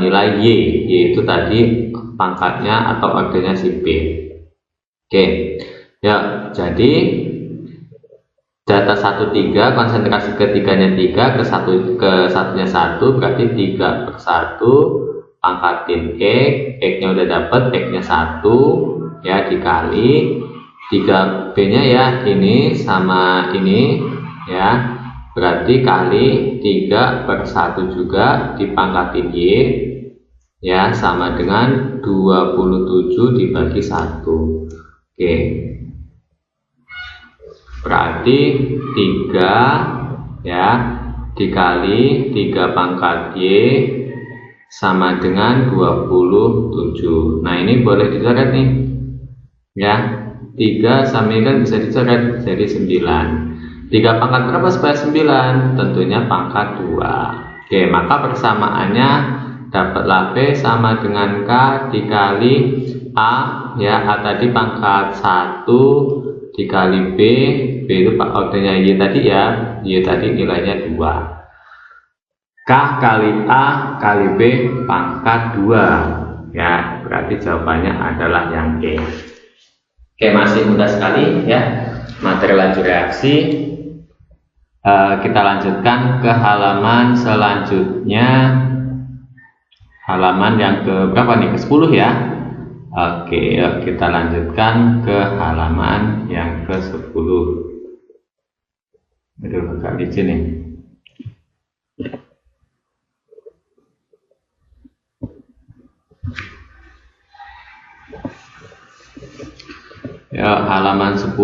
nilai Y, yaitu tadi pangkatnya atau ordernya si B. Oke. Ya, jadi data 1, 3, konsentrasi ketiganya 3, ke satunya 1, berarti 3 per 1 pangkatin X nya udah dapet, X nya 1, ya, dikali 3B nya ya, ini sama ini, ya, berarti kali 3 per 1 juga dipangkatin Y, ya, sama dengan 27 dibagi 1. Oke, berarti 3, ya, dikali 3 pangkat Y sama dengan 27. Nah, ini boleh dicoret nih, ya. 3 sama ini kan bisa dicoret jadi 9. 3 pangkat berapa supaya 9? Tentunya pangkat 2. Oke, maka persamaannya dapatlah B sama dengan K dikali A, ya. A tadi pangkat 1 dikali B itu ordernya Y tadi ya, Y tadi nilainya 2. K kali A kali B pangkat 2, ya, berarti jawabannya adalah yang E. Oke, masih mudah sekali ya materi laju reaksi. Kita lanjutkan ke halaman selanjutnya, halaman yang ke berapa nih, ke 10 ya. Oke, yuk kita lanjutkan ke halaman yang ke-10. Aduh, agak licin nih. Ya, halaman 10.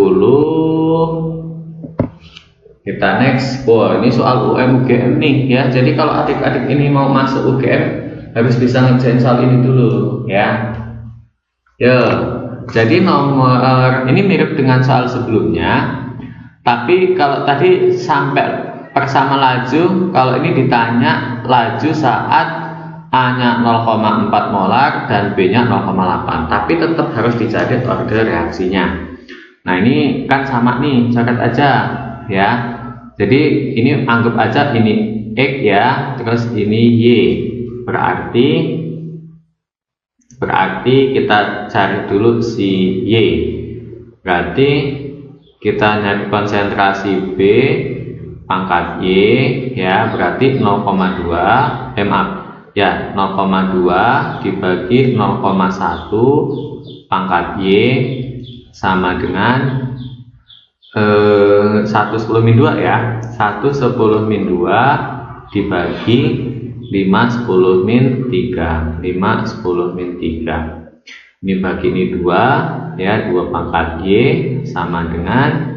Kita next. Wah, ini soal UM UGM nih ya. Jadi kalau adik-adik ini mau masuk UGM harus bisa ngerjain soal ini dulu ya. Ya, jadi nomor ini mirip dengan soal sebelumnya, tapi kalau tadi sampai persama laju, kalau ini ditanya laju saat A-nya 0,4 molar dan B-nya 0,8, tapi tetap harus dicari order reaksinya. Nah, ini kan sama nih, coret aja ya. Jadi ini anggap aja ini X ya, terus ini Y. Berarti kita cari dulu si Y. Berarti kita nyari konsentrasi B pangkat Y, ya, berarti 0,2 ya, 0,2 dibagi 0,1 pangkat Y sama dengan 1/10-2 ya. 1/10-2 dibagi 5/10-3. 5/10-3. Ini bagi ini 2 ya, 2 pangkat Y sama dengan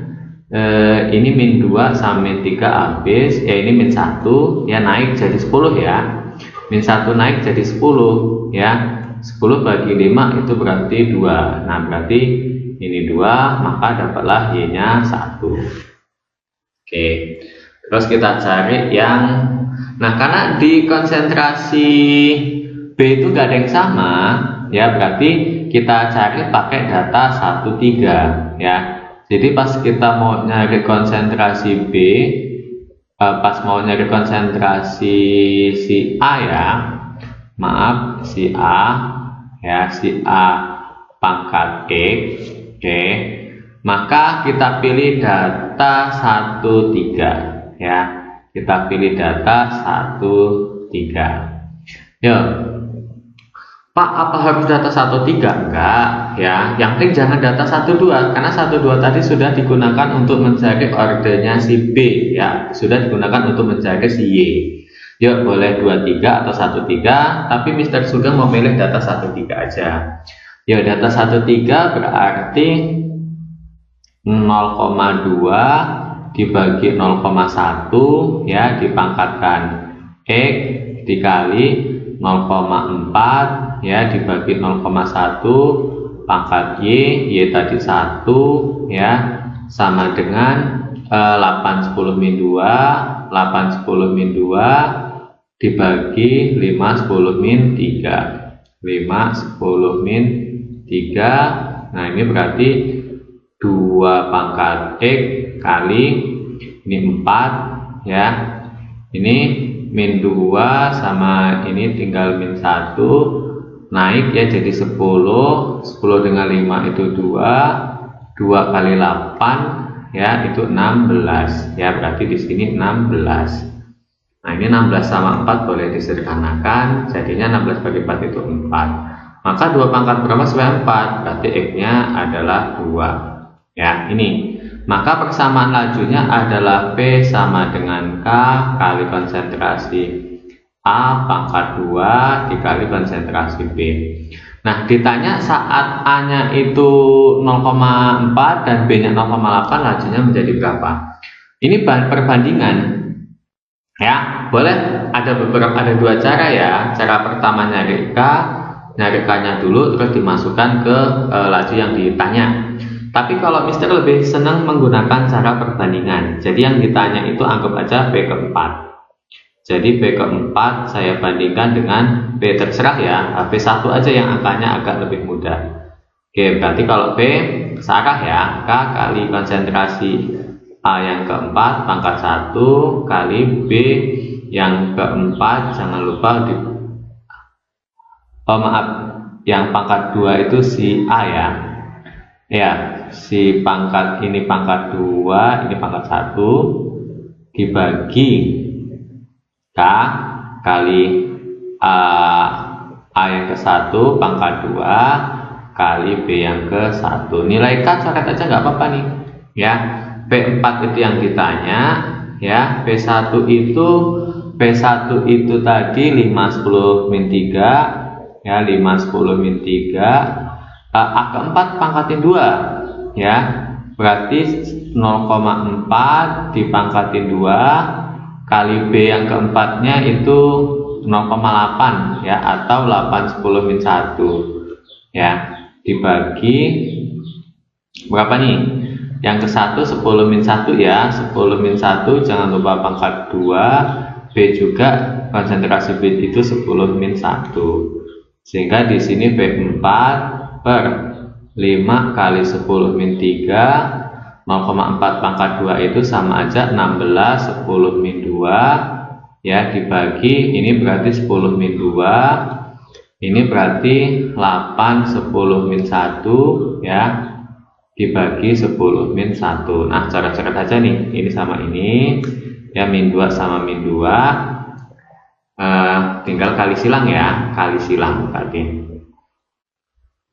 ini min 2 sama min 3 habis ya, ini min 1 ya, naik jadi 10 ya. Min 1 naik jadi 10 ya. 10 bagi 5 itu berarti 2. Nah, berarti ini 2, maka dapatlah Y-nya 1. Oke. Terus kita cari yang, nah karena di konsentrasi B itu gak ada yang sama ya, berarti kita cari pakai data 1, 3 ya. Jadi pas kita mau nyari konsentrasi B, pas mau nyari konsentrasi si A ya, maaf, si A ya, si A pangkat X, oke, maka kita pilih data 1, 3 ya, kita pilih data 1, 3. Yuk, Pak, apa harus data 1, 3? Enggak ya, yang penting jangan data 1, 2, karena 1, 2 tadi sudah digunakan untuk mencari ordernya si B ya, sudah digunakan untuk mencari si Y. Yuk, boleh 2, 3 atau 1, 3, tapi Mr. Sugeng mau milih data 1, 3 aja. Yuk, data 1, 3 berarti 0,2 dibagi 0,1 ya, dipangkatkan X dikali 0,4 ya, dibagi 0,1 pangkat Y tadi 1 ya, sama dengan 8, 10, min 2, 8, 10, min 2 dibagi 5, 10, min 3, 5, 10, min 3. Nah, ini berarti 2 pangkat X kali ini 4 ya, ini min 2 sama ini tinggal min 1 naik ya, jadi 10 dengan 5 itu 2 kali 8 ya, itu 16 ya, berarti di sini 16. Nah, ini 16 sama 4 boleh disederhanakan, jadinya 16 bagi 4 itu 4. Maka 2 pangkat berapa supaya 4? Berarti X-nya adalah 2 ya, ini. Maka persamaan lajunya adalah P sama dengan K kali konsentrasi A pangkat 2 dikali konsentrasi B. Nah, ditanya saat A-nya itu 0,4 dan B-nya 0,8, lajunya menjadi berapa? Ini perbandingan ya. Boleh ada 2 cara ya. Cara pertama nyari K-nya dulu terus dimasukkan ke laju yang ditanya. Tapi kalau Mister lebih senang menggunakan cara perbandingan, jadi yang ditanya itu anggap aja P keempat. Jadi P keempat saya bandingkan dengan P, terserah ya, P1 aja yang angkanya agak lebih mudah. Oke, berarti kalau P searah ya, K kali konsentrasi A yang keempat pangkat 1 kali B yang keempat, jangan lupa yang pangkat 2 itu si A ya. Ya, si pangkat ini pangkat 2, ini pangkat 1 dibagi K kali A yang ke-1 pangkat 2 kali B yang ke-1. Nilai K coret aja nggak apa-apa nih ya. P4 itu yang ditanya ya. P1 itu tadi 5, 10, min 3 ya, 5, 10, min 3. A keempat pangkatin 2 ya, berarti 0,4 dipangkatin 2 kali B yang keempatnya itu 0,8 ya, atau 8, 10, min 1 ya, dibagi berapa nih? Yang ke-1 10 min 1 ya, 10 min 1 jangan lupa pangkat 2, B juga konsentrasi B itu 10 min 1, sehingga di sini B4 per 5 kali 10 min 3, 0,4 pangkat 2 itu sama aja 16, 10 min 2 ya, dibagi ini berarti 10 min 2, ini berarti 8, 10 min 1 ya, dibagi 10 min 1. Nah, coret-coret aja nih, ini sama ini ya, min 2 sama min 2 tinggal kali silang ya, kali silang berarti.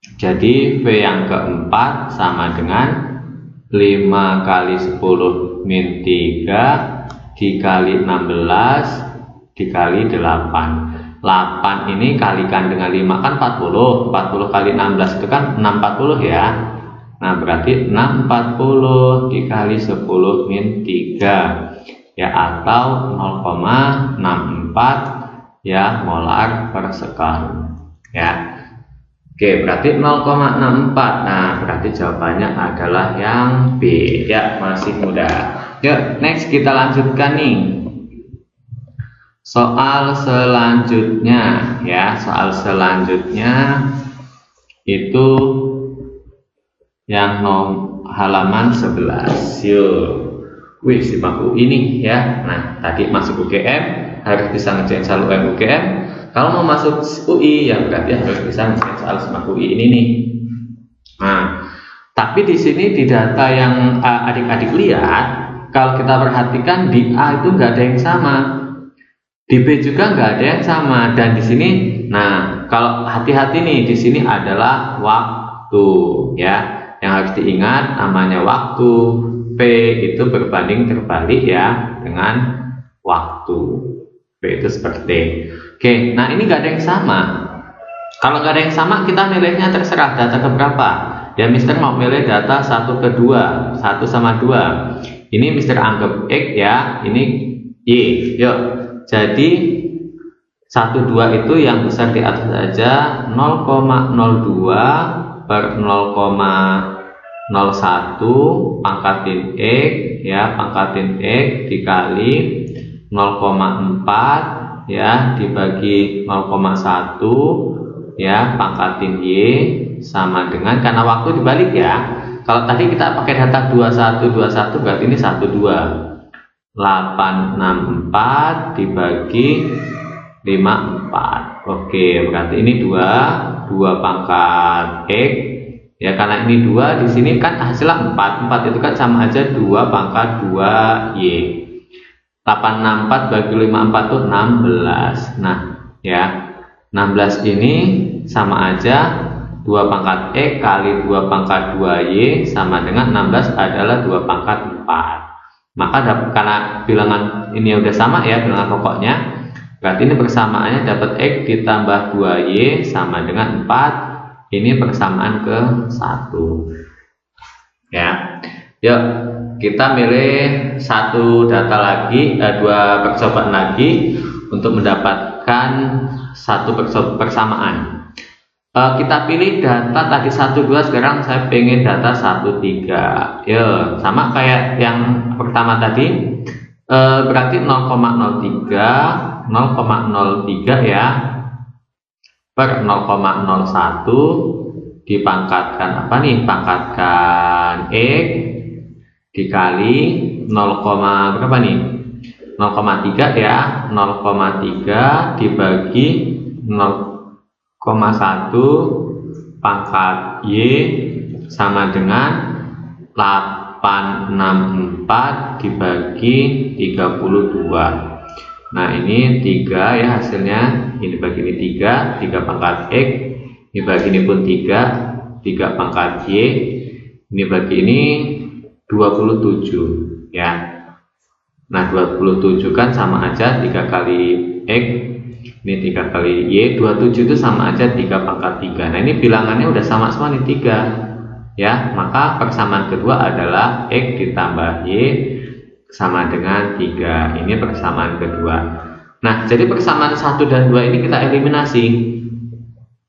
Jadi V yang keempat sama dengan 5 kali 10 min 3 dikali 16 dikali 8. 8 ini kalikan dengan 5 kan 40. 40 kali 16 itu kan 640 ya. Nah, berarti 640 dikali 10 min 3 ya, atau 0,64 ya molar per sekali ya. Oke, berarti 0,64. Nah, berarti jawabannya adalah yang B ya, masih mudah. Yuk, next kita lanjutkan nih. Soal selanjutnya ya, soal selanjutnya itu yang halaman 11. Yuk. Wih, simak UI nih ya. Nah, tadi masuk UGM harus bisa ngerjain soal UGM. Kalau mau masuk UI ya berarti harus bisa ngerjain soal simak UI ini nih. Nah, tapi di sini di data yang adik-adik lihat, kalau kita perhatikan di A itu nggak ada yang sama, di B juga nggak ada yang sama, dan di sini, nah kalau hati-hati nih, di sini adalah waktu ya, yang harus diingat namanya waktu. P itu berbanding terbalik ya dengan waktu. P itu seperti. Oke, nah ini nggak ada yang sama. Kalau nggak ada yang sama, kita milihnya terserah data keberapa. Ya, Mister mau milih data 1 ke 2, 1 sama 2. Ini Mister anggap X ya, ini Y. Yuk, jadi 1, 2 itu yang besar di atas aja, 0,02 per 0,01 pangkatin X ya, pangkatin X dikali 0,4 ya dibagi 0,1 ya pangkatin Y sama dengan, karena waktu dibalik ya. Kalau tadi kita pakai data 21 berarti ini 12. 864 dibagi 54. Oke, berarti ini 2 pangkat X ya, karena ini 2 di sini kan hasilnya 4. 4 itu kan sama aja 2 pangkat 2 Y. 864 bagi 54 itu 16. Nah, ya. 16 ini sama aja 2 pangkat X kali 2 pangkat 2Y sama dengan 16 adalah 2 pangkat 4. Maka karena bilangan ini udah sama ya, bilangan pokoknya, berarti ini persamaannya dapat X ditambah 2Y sama dengan 4. Ini persamaan ke 1 ya. Yuk kita milih satu data lagi, 2 percobaan lagi untuk mendapatkan satu persamaan. Kita pilih data tadi 1, 2, sekarang saya pengen data 1, 3. Ya, sama kayak yang pertama tadi, berarti 0,03 ya per 0,01 dipangkatkan apa nih? Pangkatkan X dikali 0, berapa nih? 0,3 ya. 0,3 dibagi 0,1 pangkat Y sama dengan 864 dibagi 32. Nah, ini 3 ya hasilnya. Ini bagi ini 3 pangkat X, ini bagi ini pun 3 pangkat Y, ini bagi ini 27 ya. Nah, 27 kan sama aja 3 kali X, ini 3 kali Y, 27 itu sama aja 3 pangkat 3. Nah, ini bilangannya udah sama semua nih 3 ya. Maka persamaan kedua adalah X ditambah Y sama dengan 3. Ini persamaan kedua. Nah, jadi persamaan 1 dan 2 ini kita eliminasi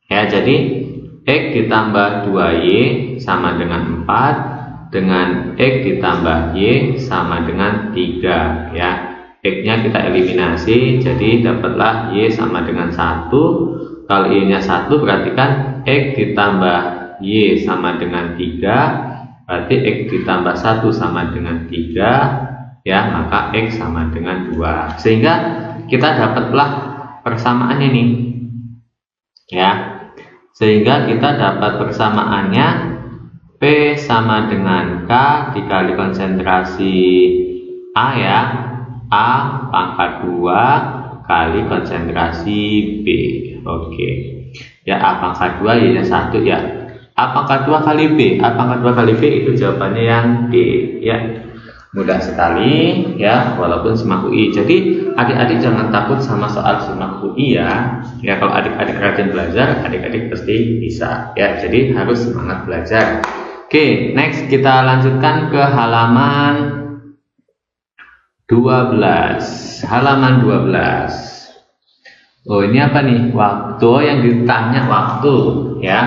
ya. Jadi X ditambah 2Y sama dengan 4, dengan X ditambah Y sama dengan 3 ya. X nya kita eliminasi, jadi dapatlah Y sama dengan 1. Kalau Y nya 1 berarti kan X ditambah Y sama dengan 3, berarti X ditambah 1 sama dengan 3 ya, maka X sama dengan 2. Sehingga kita dapatlah persamaannya nih ya. Sehingga kita dapat persamaannya P sama dengan K dikali konsentrasi A ya, A pangkat 2 kali konsentrasi B. Oke ya, A pangkat 2 Y nya 1 ya. A pangkat 2 kali B, A pangkat 2 kali B itu jawabannya yang D ya. Mudah sekali ya, walaupun SIMAK UI. Jadi adik-adik jangan takut sama soal SIMAK UI ya. Ya, kalau adik-adik rajin belajar, adik-adik pasti bisa ya. Jadi harus semangat belajar. Oke, next kita lanjutkan ke halaman 12. Halaman 12. Oh, ini apa nih? Waktu. Oh, yang ditanya waktu, ya.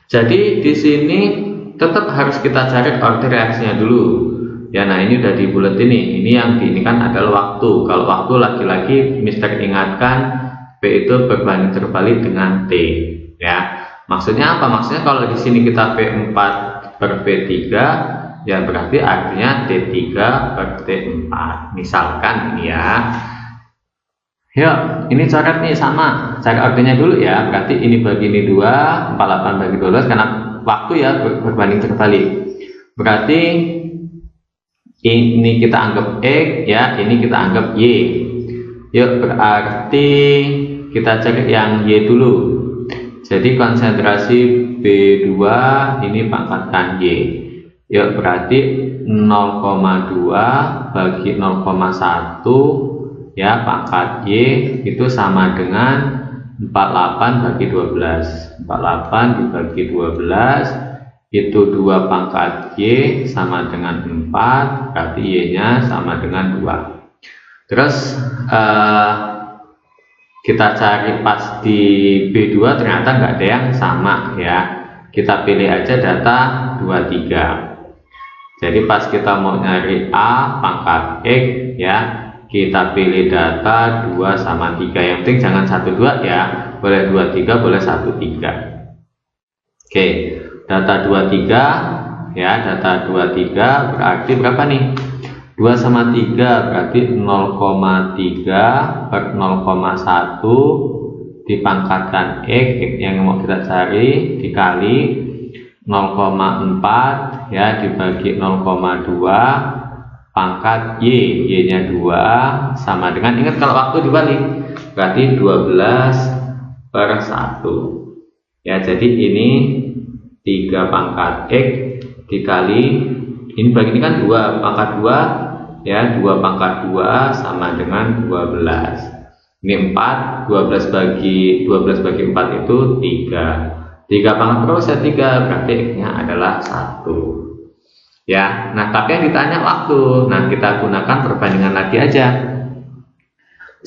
Jadi di sini tetap harus kita cari order reaksinya dulu. Ya, nah ini udah dibulet ini. Ini yang kan adalah waktu. Kalau waktu lagi-lagi Mister ingatkan P itu berbanding terbalik dengan T, ya. Maksudnya apa? Maksudnya kalau di sini kita P4 per P3, ya berarti artinya T3 per T4. Misalkan ini ya. Yuk, ini coret nih sama. Cari ordernya dulu ya. Berarti ini bagi ini 2, 48 bagi 12 karena waktu ya berbanding terbalik. Berarti ini kita anggap X ya, ini kita anggap Y. Yuk, berarti kita cari yang Y dulu. Jadi konsentrasi B2 ini pangkatan Y. Yuk, berarti 0,2 bagi 0,1 ya, pangkat Y itu sama dengan 48 bagi 12. 48 dibagi 12 itu 2 pangkat Y sama dengan 4, berarti Y nya sama dengan 2. Terus kita cari pas di B2 ternyata nggak ada yang sama ya, kita pilih aja data 23. Jadi pas kita mau nyari A pangkat X ya, kita pilih data 2 sama 3. Yang penting jangan 1, 2 ya. Boleh 2, 3, boleh 1, 3. Oke, data 23 ya, data 23 berarti berapa nih? 2 sama 3 berarti 0,3 per 0,1 dipangkatkan X yang mau kita cari dikali 0,4 ya dibagi 0,2 pangkat Y, Y nya 2 sama dengan, ingat kalau waktu dibalik berarti 12 per 1 ya. Jadi ini 3 pangkat X dikali ini bagi ini kan 2 pangkat 2 ya, 2 pangkat 2 sama dengan 12. Ini 4, 12 bagi 4 itu 3. 3 pangkat berapa? 3, berarti X nya adalah 1 ya. Nah, tapi yang ditanya waktu. Nah, kita gunakan perbandingan lagi aja.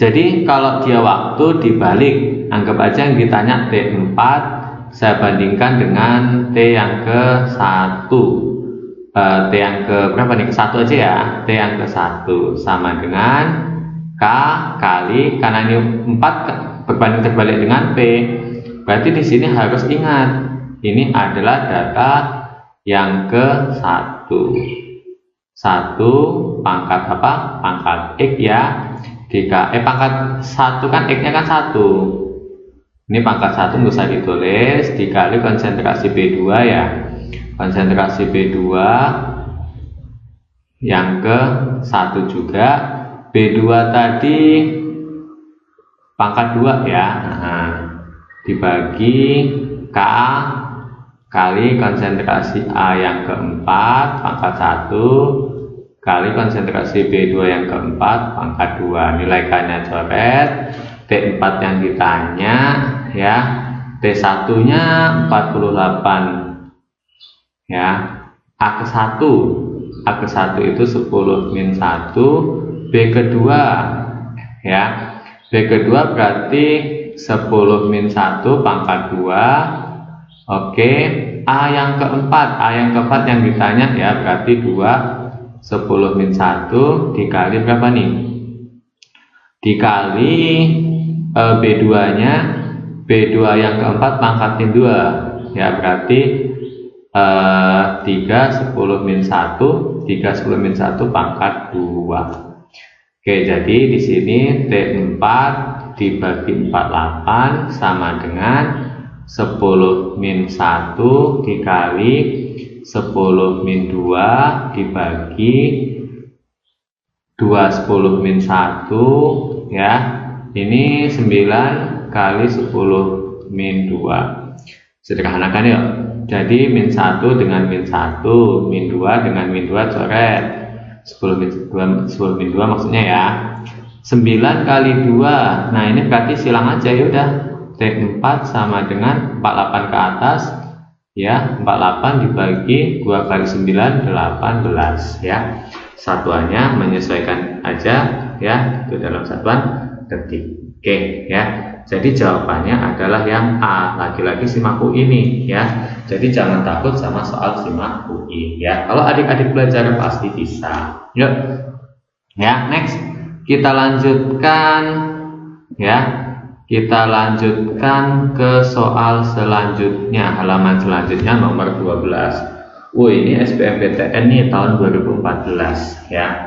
Jadi kalau dia waktu dibalik, anggap aja yang ditanya T4 saya bandingkan dengan T yang ke 1. T yang ke berapa nih? Ke 1 aja ya. T yang ke 1 sama dengan K kali, karena ini 4 berbanding terbalik dengan P. Berarti di sini harus ingat ini adalah data yang ke 1 pangkat apa? Pangkat X ya. Pangkat 1 kan X nya kan 1. Ini pangkat 1 nggak usah ditulis, dikali konsentrasi B2 ya. Konsentrasi B2 yang ke 1 juga. B2 tadi pangkat 2 ya. Nah, dibagi K kali konsentrasi A yang keempat pangkat 1 kali konsentrasi B2 yang keempat pangkat 2. Nilai K-nya coret. T4 yang ditanya ya, T1 nya 48 ya. A ke 1 itu 10 min 1. B kedua ya, B kedua berarti 10 min 1 pangkat 2. Oke, A yang keempat yang ditanya ya, berarti 2 10 min 1 dikali berapa nih? Dikali B2 nya, B2 yang keempat pangkatin 2 ya, berarti 3 10 min 1 pangkat 2. Oke, jadi di sini T4 dibagi 48 sama dengan 10 min 1 dikali 10 min 2 dibagi 2 10 min 1 ya. Ini 9 kali 10 min 2. Sederhanakan yuk. Jadi min 1 dengan min 1, min 2 dengan min 2 coret. 10 min 2 maksudnya ya. 9 kali 2. Nah, ini berarti silang aja ya udah. T4 sama dengan 48 ke atas ya, 48 dibagi 2 kali 9 18 ya. Satuannya menyesuaikan aja ya, itu dalam satuan detik. Oke ya. Jadi jawabannya adalah yang A. Lagi-lagi simak UI ini ya. Jadi jangan takut sama soal simak UI ya. Kalau adik-adik belajar pasti bisa. Yuk. Ya, next kita lanjutkan ya. Kita lanjutkan ke soal selanjutnya, halaman selanjutnya nomor 12. Ini SBMPTN nih tahun 2014 ya.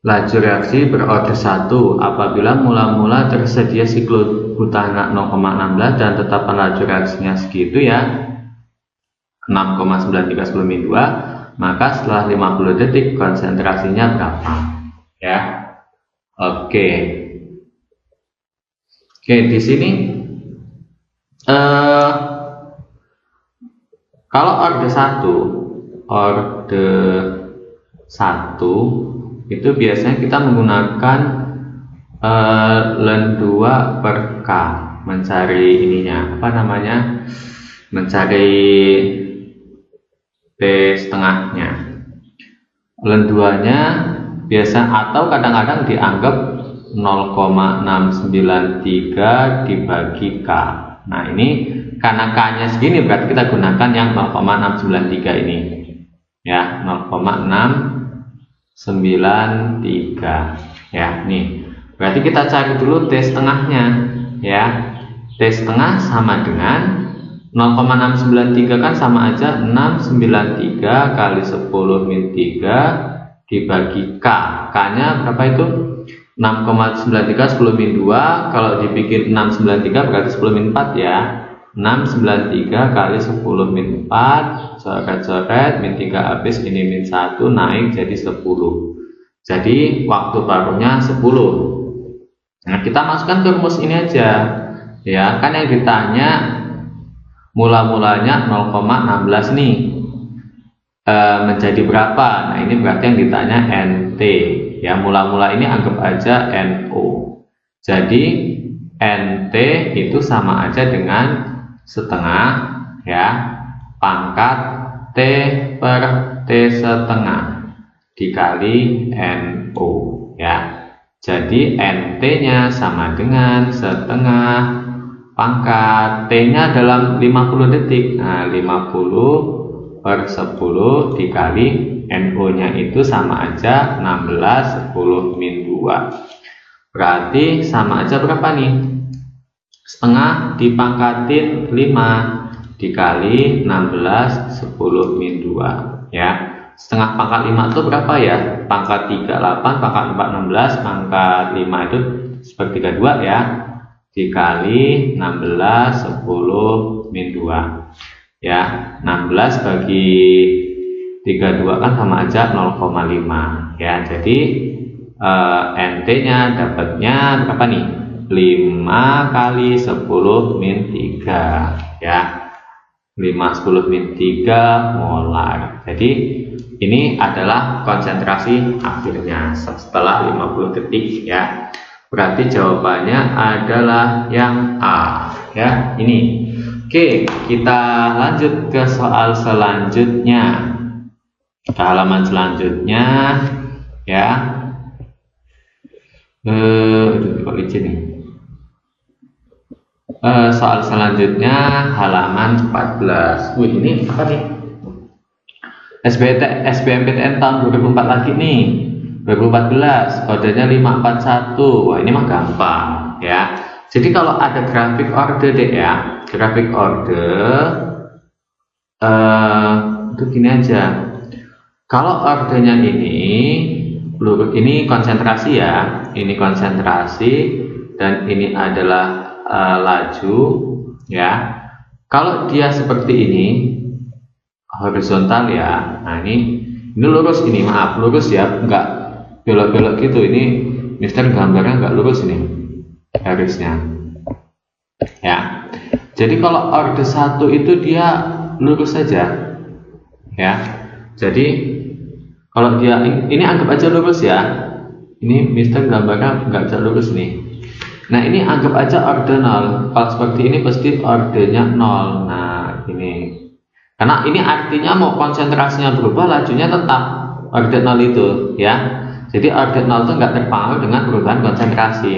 Laju reaksi berorder 1 apabila mula-mula tersedia siklus butana 0,16 dan tetapan laju reaksinya segitu ya 6,930 min 2, maka setelah 50 detik konsentrasinya berapa ya. Oke, di sini kalau order 1 itu biasanya kita menggunakan ln 2 per K mencari ininya, mencari T setengahnya. Ln 2 nya biasa atau kadang-kadang dianggap 0,693 dibagi K. Nah ini karena K nya segini berarti kita gunakan yang 0,693 ini ya, 0,693 ya. Nih berarti kita cari dulu T setengahnya ya. T setengah sama dengan 0,693 kan sama aja 693 kali 10 min 3 dibagi K. K nya berapa itu? 6,93 10 min 2. Kalau dibikin 693 berarti 10 min 4 ya. 693 kali 10 min 4 coret-coret, min 3 habis, ini min 1 naik jadi 10. Jadi waktu paruhnya 10. Nah kita masukkan ke rumus ini aja ya, kan yang ditanya mula-mulanya 0,16 nih menjadi berapa. Nah ini berarti yang ditanya NT ya, mula-mula ini anggap aja NO. Jadi NT itu sama aja dengan setengah ya pangkat T per T setengah dikali NO ya. Jadi NT nya sama dengan setengah pangkat T nya dalam 50 detik. Nah 50 per 10 dikali NO nya itu sama aja 16 10 min 2. Berarti sama aja berapa nih? Setengah dipangkatin 5 dikali 16 10 min 2 ya. Setengah pangkat 5 itu berapa ya? Pangkat 3 8, pangkat 4 16, pangkat 5 itu sepertiga 2 ya, dikali 16 10 min 2 ya. 16 bagi 32 kan sama aja 0,5 ya. Jadi NT nya dapatnya berapa nih? 5 kali 10 min 3 ya. 5 10 min 3 molar. Jadi ini adalah konsentrasi akhirnya setelah 50 detik ya. Berarti jawabannya adalah yang A ya, ini. Oke, kita lanjut ke soal selanjutnya, ke halaman selanjutnya ya. Kok licin nih. Soal selanjutnya halaman 14. Ini apa nih? SBMPTN tahun 2004 lagi nih, 2014, kodenya 541. Wah ini mah gampang ya. Jadi kalau ada grafik order deh ya, grafik order itu gini aja. Kalau ordernya ini konsentrasi ya, ini konsentrasi dan ini adalah laju ya. Kalau dia seperti ini horizontal ya, nah ini lurus, ini maaf lurus ya, enggak belok-belok gitu. Ini Mister gambarnya enggak lurus ini garisnya ya. Jadi kalau order 1 itu dia lurus saja ya. Jadi kalau dia ini anggap aja lurus ya, ini Mister gambarnya enggak bisa lurus nih. Nah ini anggap aja order 0. Kalau seperti ini pasti ordernya 0. Nah ini karena ini artinya mau konsentrasinya berubah, lajunya tetap order 0 itu ya. Jadi order 0 itu nggak terpengaruh dengan perubahan konsentrasi.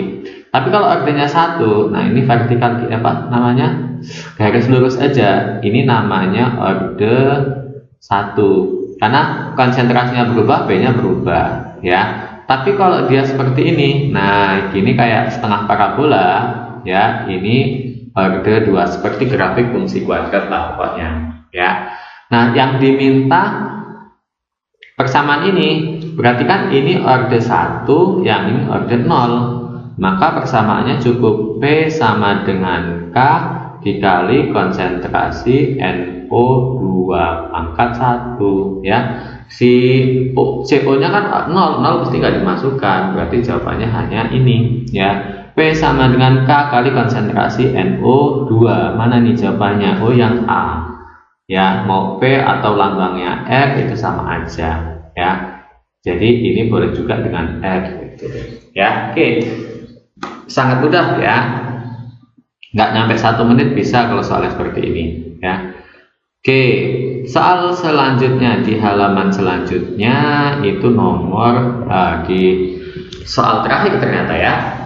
Tapi kalau ordernya 1, nah ini vertikal apa namanya? Garis lurus aja. Ini namanya order 1. Karena konsentrasinya berubah, B-nya berubah, ya. Tapi kalau dia seperti ini, nah gini kayak setengah parabola, ya. Ini order 2 seperti grafik fungsi kuadrat lah pokoknya, ya. Nah, yang diminta persamaan ini, berarti kan ini order 1, yang ini order 0. Maka persamaannya cukup P sama dengan K dikali konsentrasi NO2 pangkat 1, ya. Si CO-nya kan 0 pasti nggak dimasukkan, berarti jawabannya hanya ini, ya. P sama dengan K kali konsentrasi NO2. Mana nih jawabannya? Oh, yang A. Ya, mau P atau lambangnya R itu sama aja, ya. Jadi ini boleh juga dengan R gitu. Ya, oke. Sangat mudah ya. Nggak nyampe 1 menit bisa kalau soalnya seperti ini, ya. Oke, soal selanjutnya di halaman selanjutnya itu nomor di soal terakhir ternyata ya.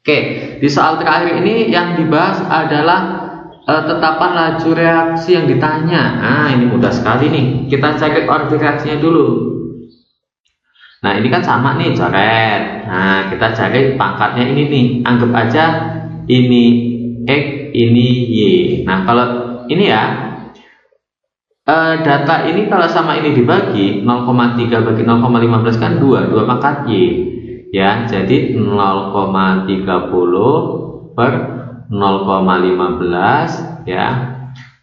Oke, di soal terakhir ini yang dibahas adalah tetapan laju reaksi yang ditanya. Nah, ini mudah sekali nih. Kita cari order reaksinya dulu. Nah, ini kan sama nih, coret. Nah, kita cari pangkatnya ini nih. Anggap aja ini X, ini Y. Nah, kalau ini ya, data ini kalau sama ini dibagi 0,3 bagi 0,15 kan 2 pangkat Y. Ya, jadi 0,30 per 0,15 ya,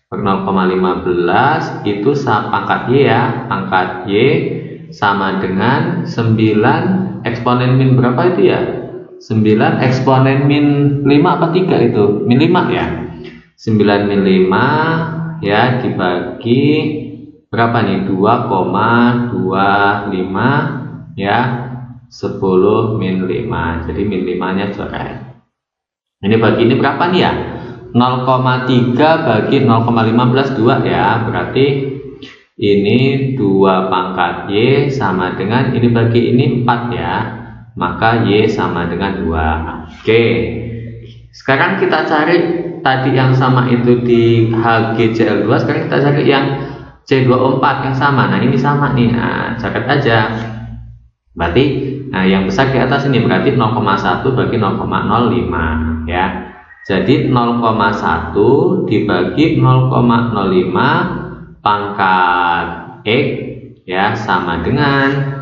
per 0,15 itu pangkat Y ya, pangkat Y sama dengan 9 eksponen min berapa itu ya, 9 eksponen min 5 apa 3 itu, min 5 ya, 9 min 5 ya dibagi berapa nih, 2,25 ya, 10 min 5, jadi min 5 nya coret. Ini bagi ini berapa nih ya? 0,3 bagi 0,15 2 ya. Berarti ini 2 pangkat Y sama dengan ini bagi ini 4 ya. Maka Y sama dengan 2. Oke. Sekarang kita cari tadi yang sama itu di HgCl2, sekarang kita cari yang C2O4 yang sama. Nah, ini sama nih. Nah, catat aja. Berarti yang besar di atas ini berarti 0,1 bagi 0,05 ya. Jadi 0,1 dibagi 0,05 pangkat X ya sama dengan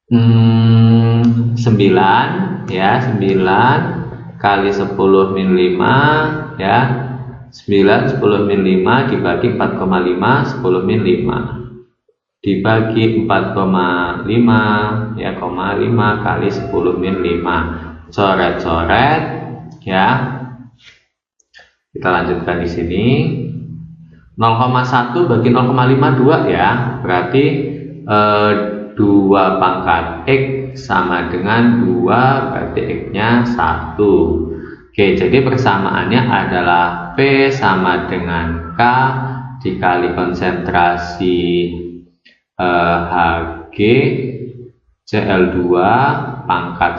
9 ya, 9 kali 10 min 5 ya. 9 10 min 5 dibagi 4,5 10 min 5 dibagi 4,5 ya, 5 kali 10 min 5. Coret-coret ya. Kita lanjutkan di sini. 0,1 bagi 0,52 ya. Berarti 2 pangkat X sama dengan 2, berarti X-nya 1. Oke, jadi persamaannya adalah P sama dengan K dikali konsentrasi Hg Cl2 pangkat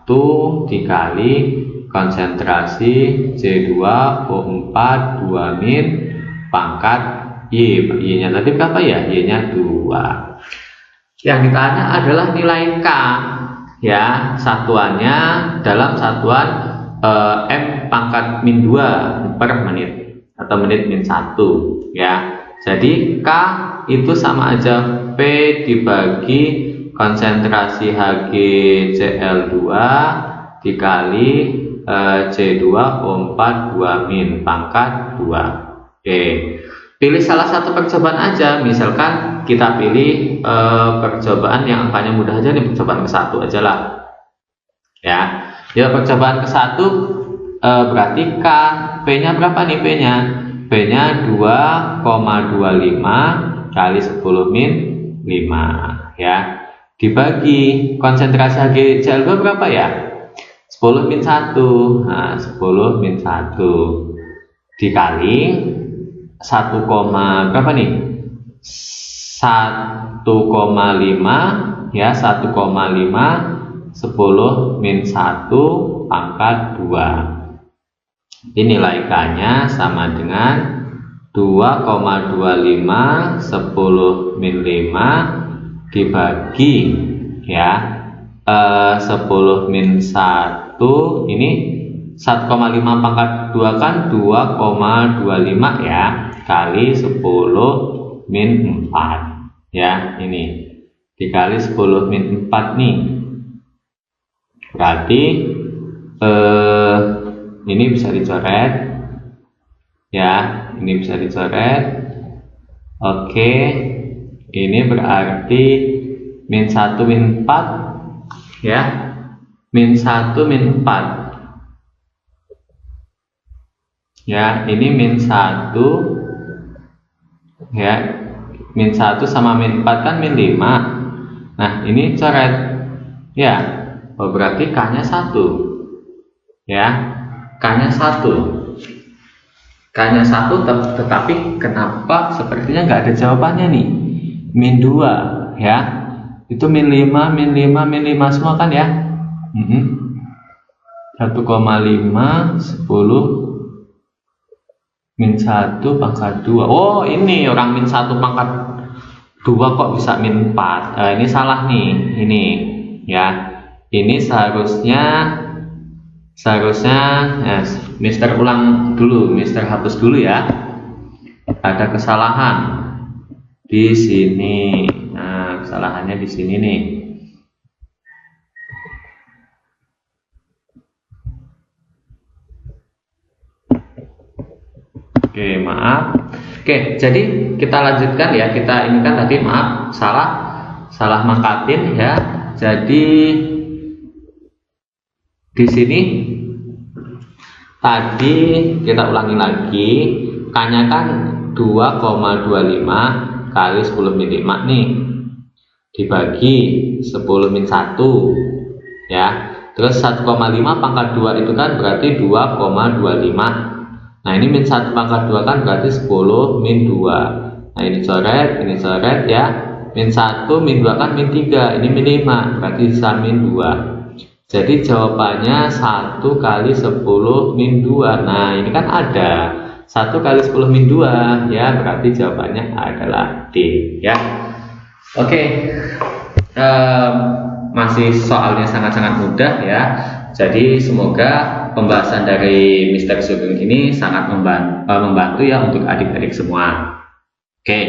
1 dikali konsentrasi C2O4 2 min pangkat Y. Y nya tadi berapa ya? Y nya 2. Yang ditanya adalah nilai K ya, satuannya dalam satuan M pangkat min 2 per menit atau menit min 1 ya. Jadi K itu sama aja P dibagi konsentrasi HgCl2 dikali C2O4 2 min pangkat 2. Oke, pilih salah satu percobaan aja. Misalkan kita pilih percobaan yang angkanya mudah aja nih, percobaan ke-1 aja lah ya. Ya, percobaan ke-1 berarti K, P nya berapa nih? P nya 2,25 kali 10 min 5 ya, dibagi konsentrasi HgCl2 berapa ya? 10 min 1. Nah, 10 min 1 dikali 1, berapa nih? 1,5 ya, 1,5 10 min 1 pangkat 2. Ini nilai K-nya sama dengan 2,25 10 min 5 dibagi ya 10 min 1, ini 1,5 pangkat 2 kan 2,25 ya, kali 10 min 4 ya, ini dikali 10 min 4 nih, berarti ini bisa dicoret ya, ini bisa dicoret. Oke, ini berarti min 1 min 4 ya, min 1 min 4 ya, ini min 1 ya, min 1 sama min 4 kan min 5. Nah ini coret ya, berarti K nya 1 ya, K nya 1 K-nya 1, tetapi kenapa sepertinya nggak ada jawabannya nih? Min 2 ya, itu min 5, min 5, min 5 semua kan ya. 1,5 10 min 1 pangkat 2. Oh ini orang min 1 pangkat 2 kok bisa min 4. Ini salah nih, ini ya, ini seharusnya ya, Mister ulang dulu, Mister hapus dulu ya. Ada kesalahan di sini. Nah, kesalahannya di sini nih. Oke, maaf. Oke, jadi kita lanjutkan ya. Kita ini kan tadi maaf salah mangkatin ya. Jadi di sini tadi kita ulangi lagi, K-nya kan 2,25 kali 10 min 5 nih, dibagi 10 min 1 ya, terus 1,5 pangkat 2 itu kan berarti 2,25. Nah ini min 1 pangkat 2 kan berarti 10 min 2. Nah ini coret ya, min 1 min 2 kan min 3, ini min 5 berarti bisa min 2. Jadi jawabannya 1 kali 10 min 2. Nah ini kan ada 1 kali 10 min 2 ya, berarti jawabannya adalah D ya. Oke, masih soalnya sangat-sangat mudah ya. Jadi semoga pembahasan dari Mr. Sugeng ini sangat membantu ya untuk adik-adik semua. Oke,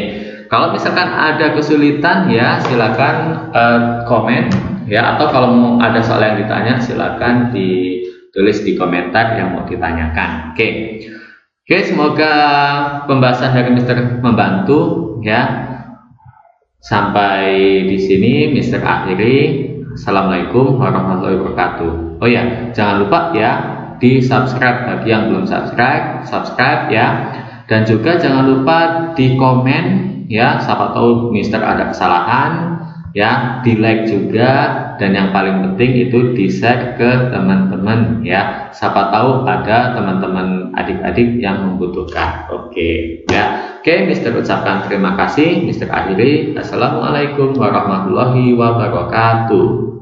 kalau misalkan ada kesulitan ya silakan komen ya, atau kalau mau ada soal yang ditanya silakan ditulis di komentar yang mau ditanyakan. Oke, semoga pembahasan dari Mister membantu ya. Sampai di sini Mister akhiri. Assalamualaikum warahmatullahi wabarakatuh. Oh ya, jangan lupa ya di subscribe bagi yang belum subscribe ya, dan juga jangan lupa di komen ya, siapa tahu Mister ada kesalahan ya, di like juga, dan yang paling penting itu di share ke teman-teman ya, siapa tahu ada teman-teman adik-adik yang membutuhkan. Oke ya, Mister ucapkan terima kasih, Mister akhiri. Assalamualaikum warahmatullahi wabarakatuh.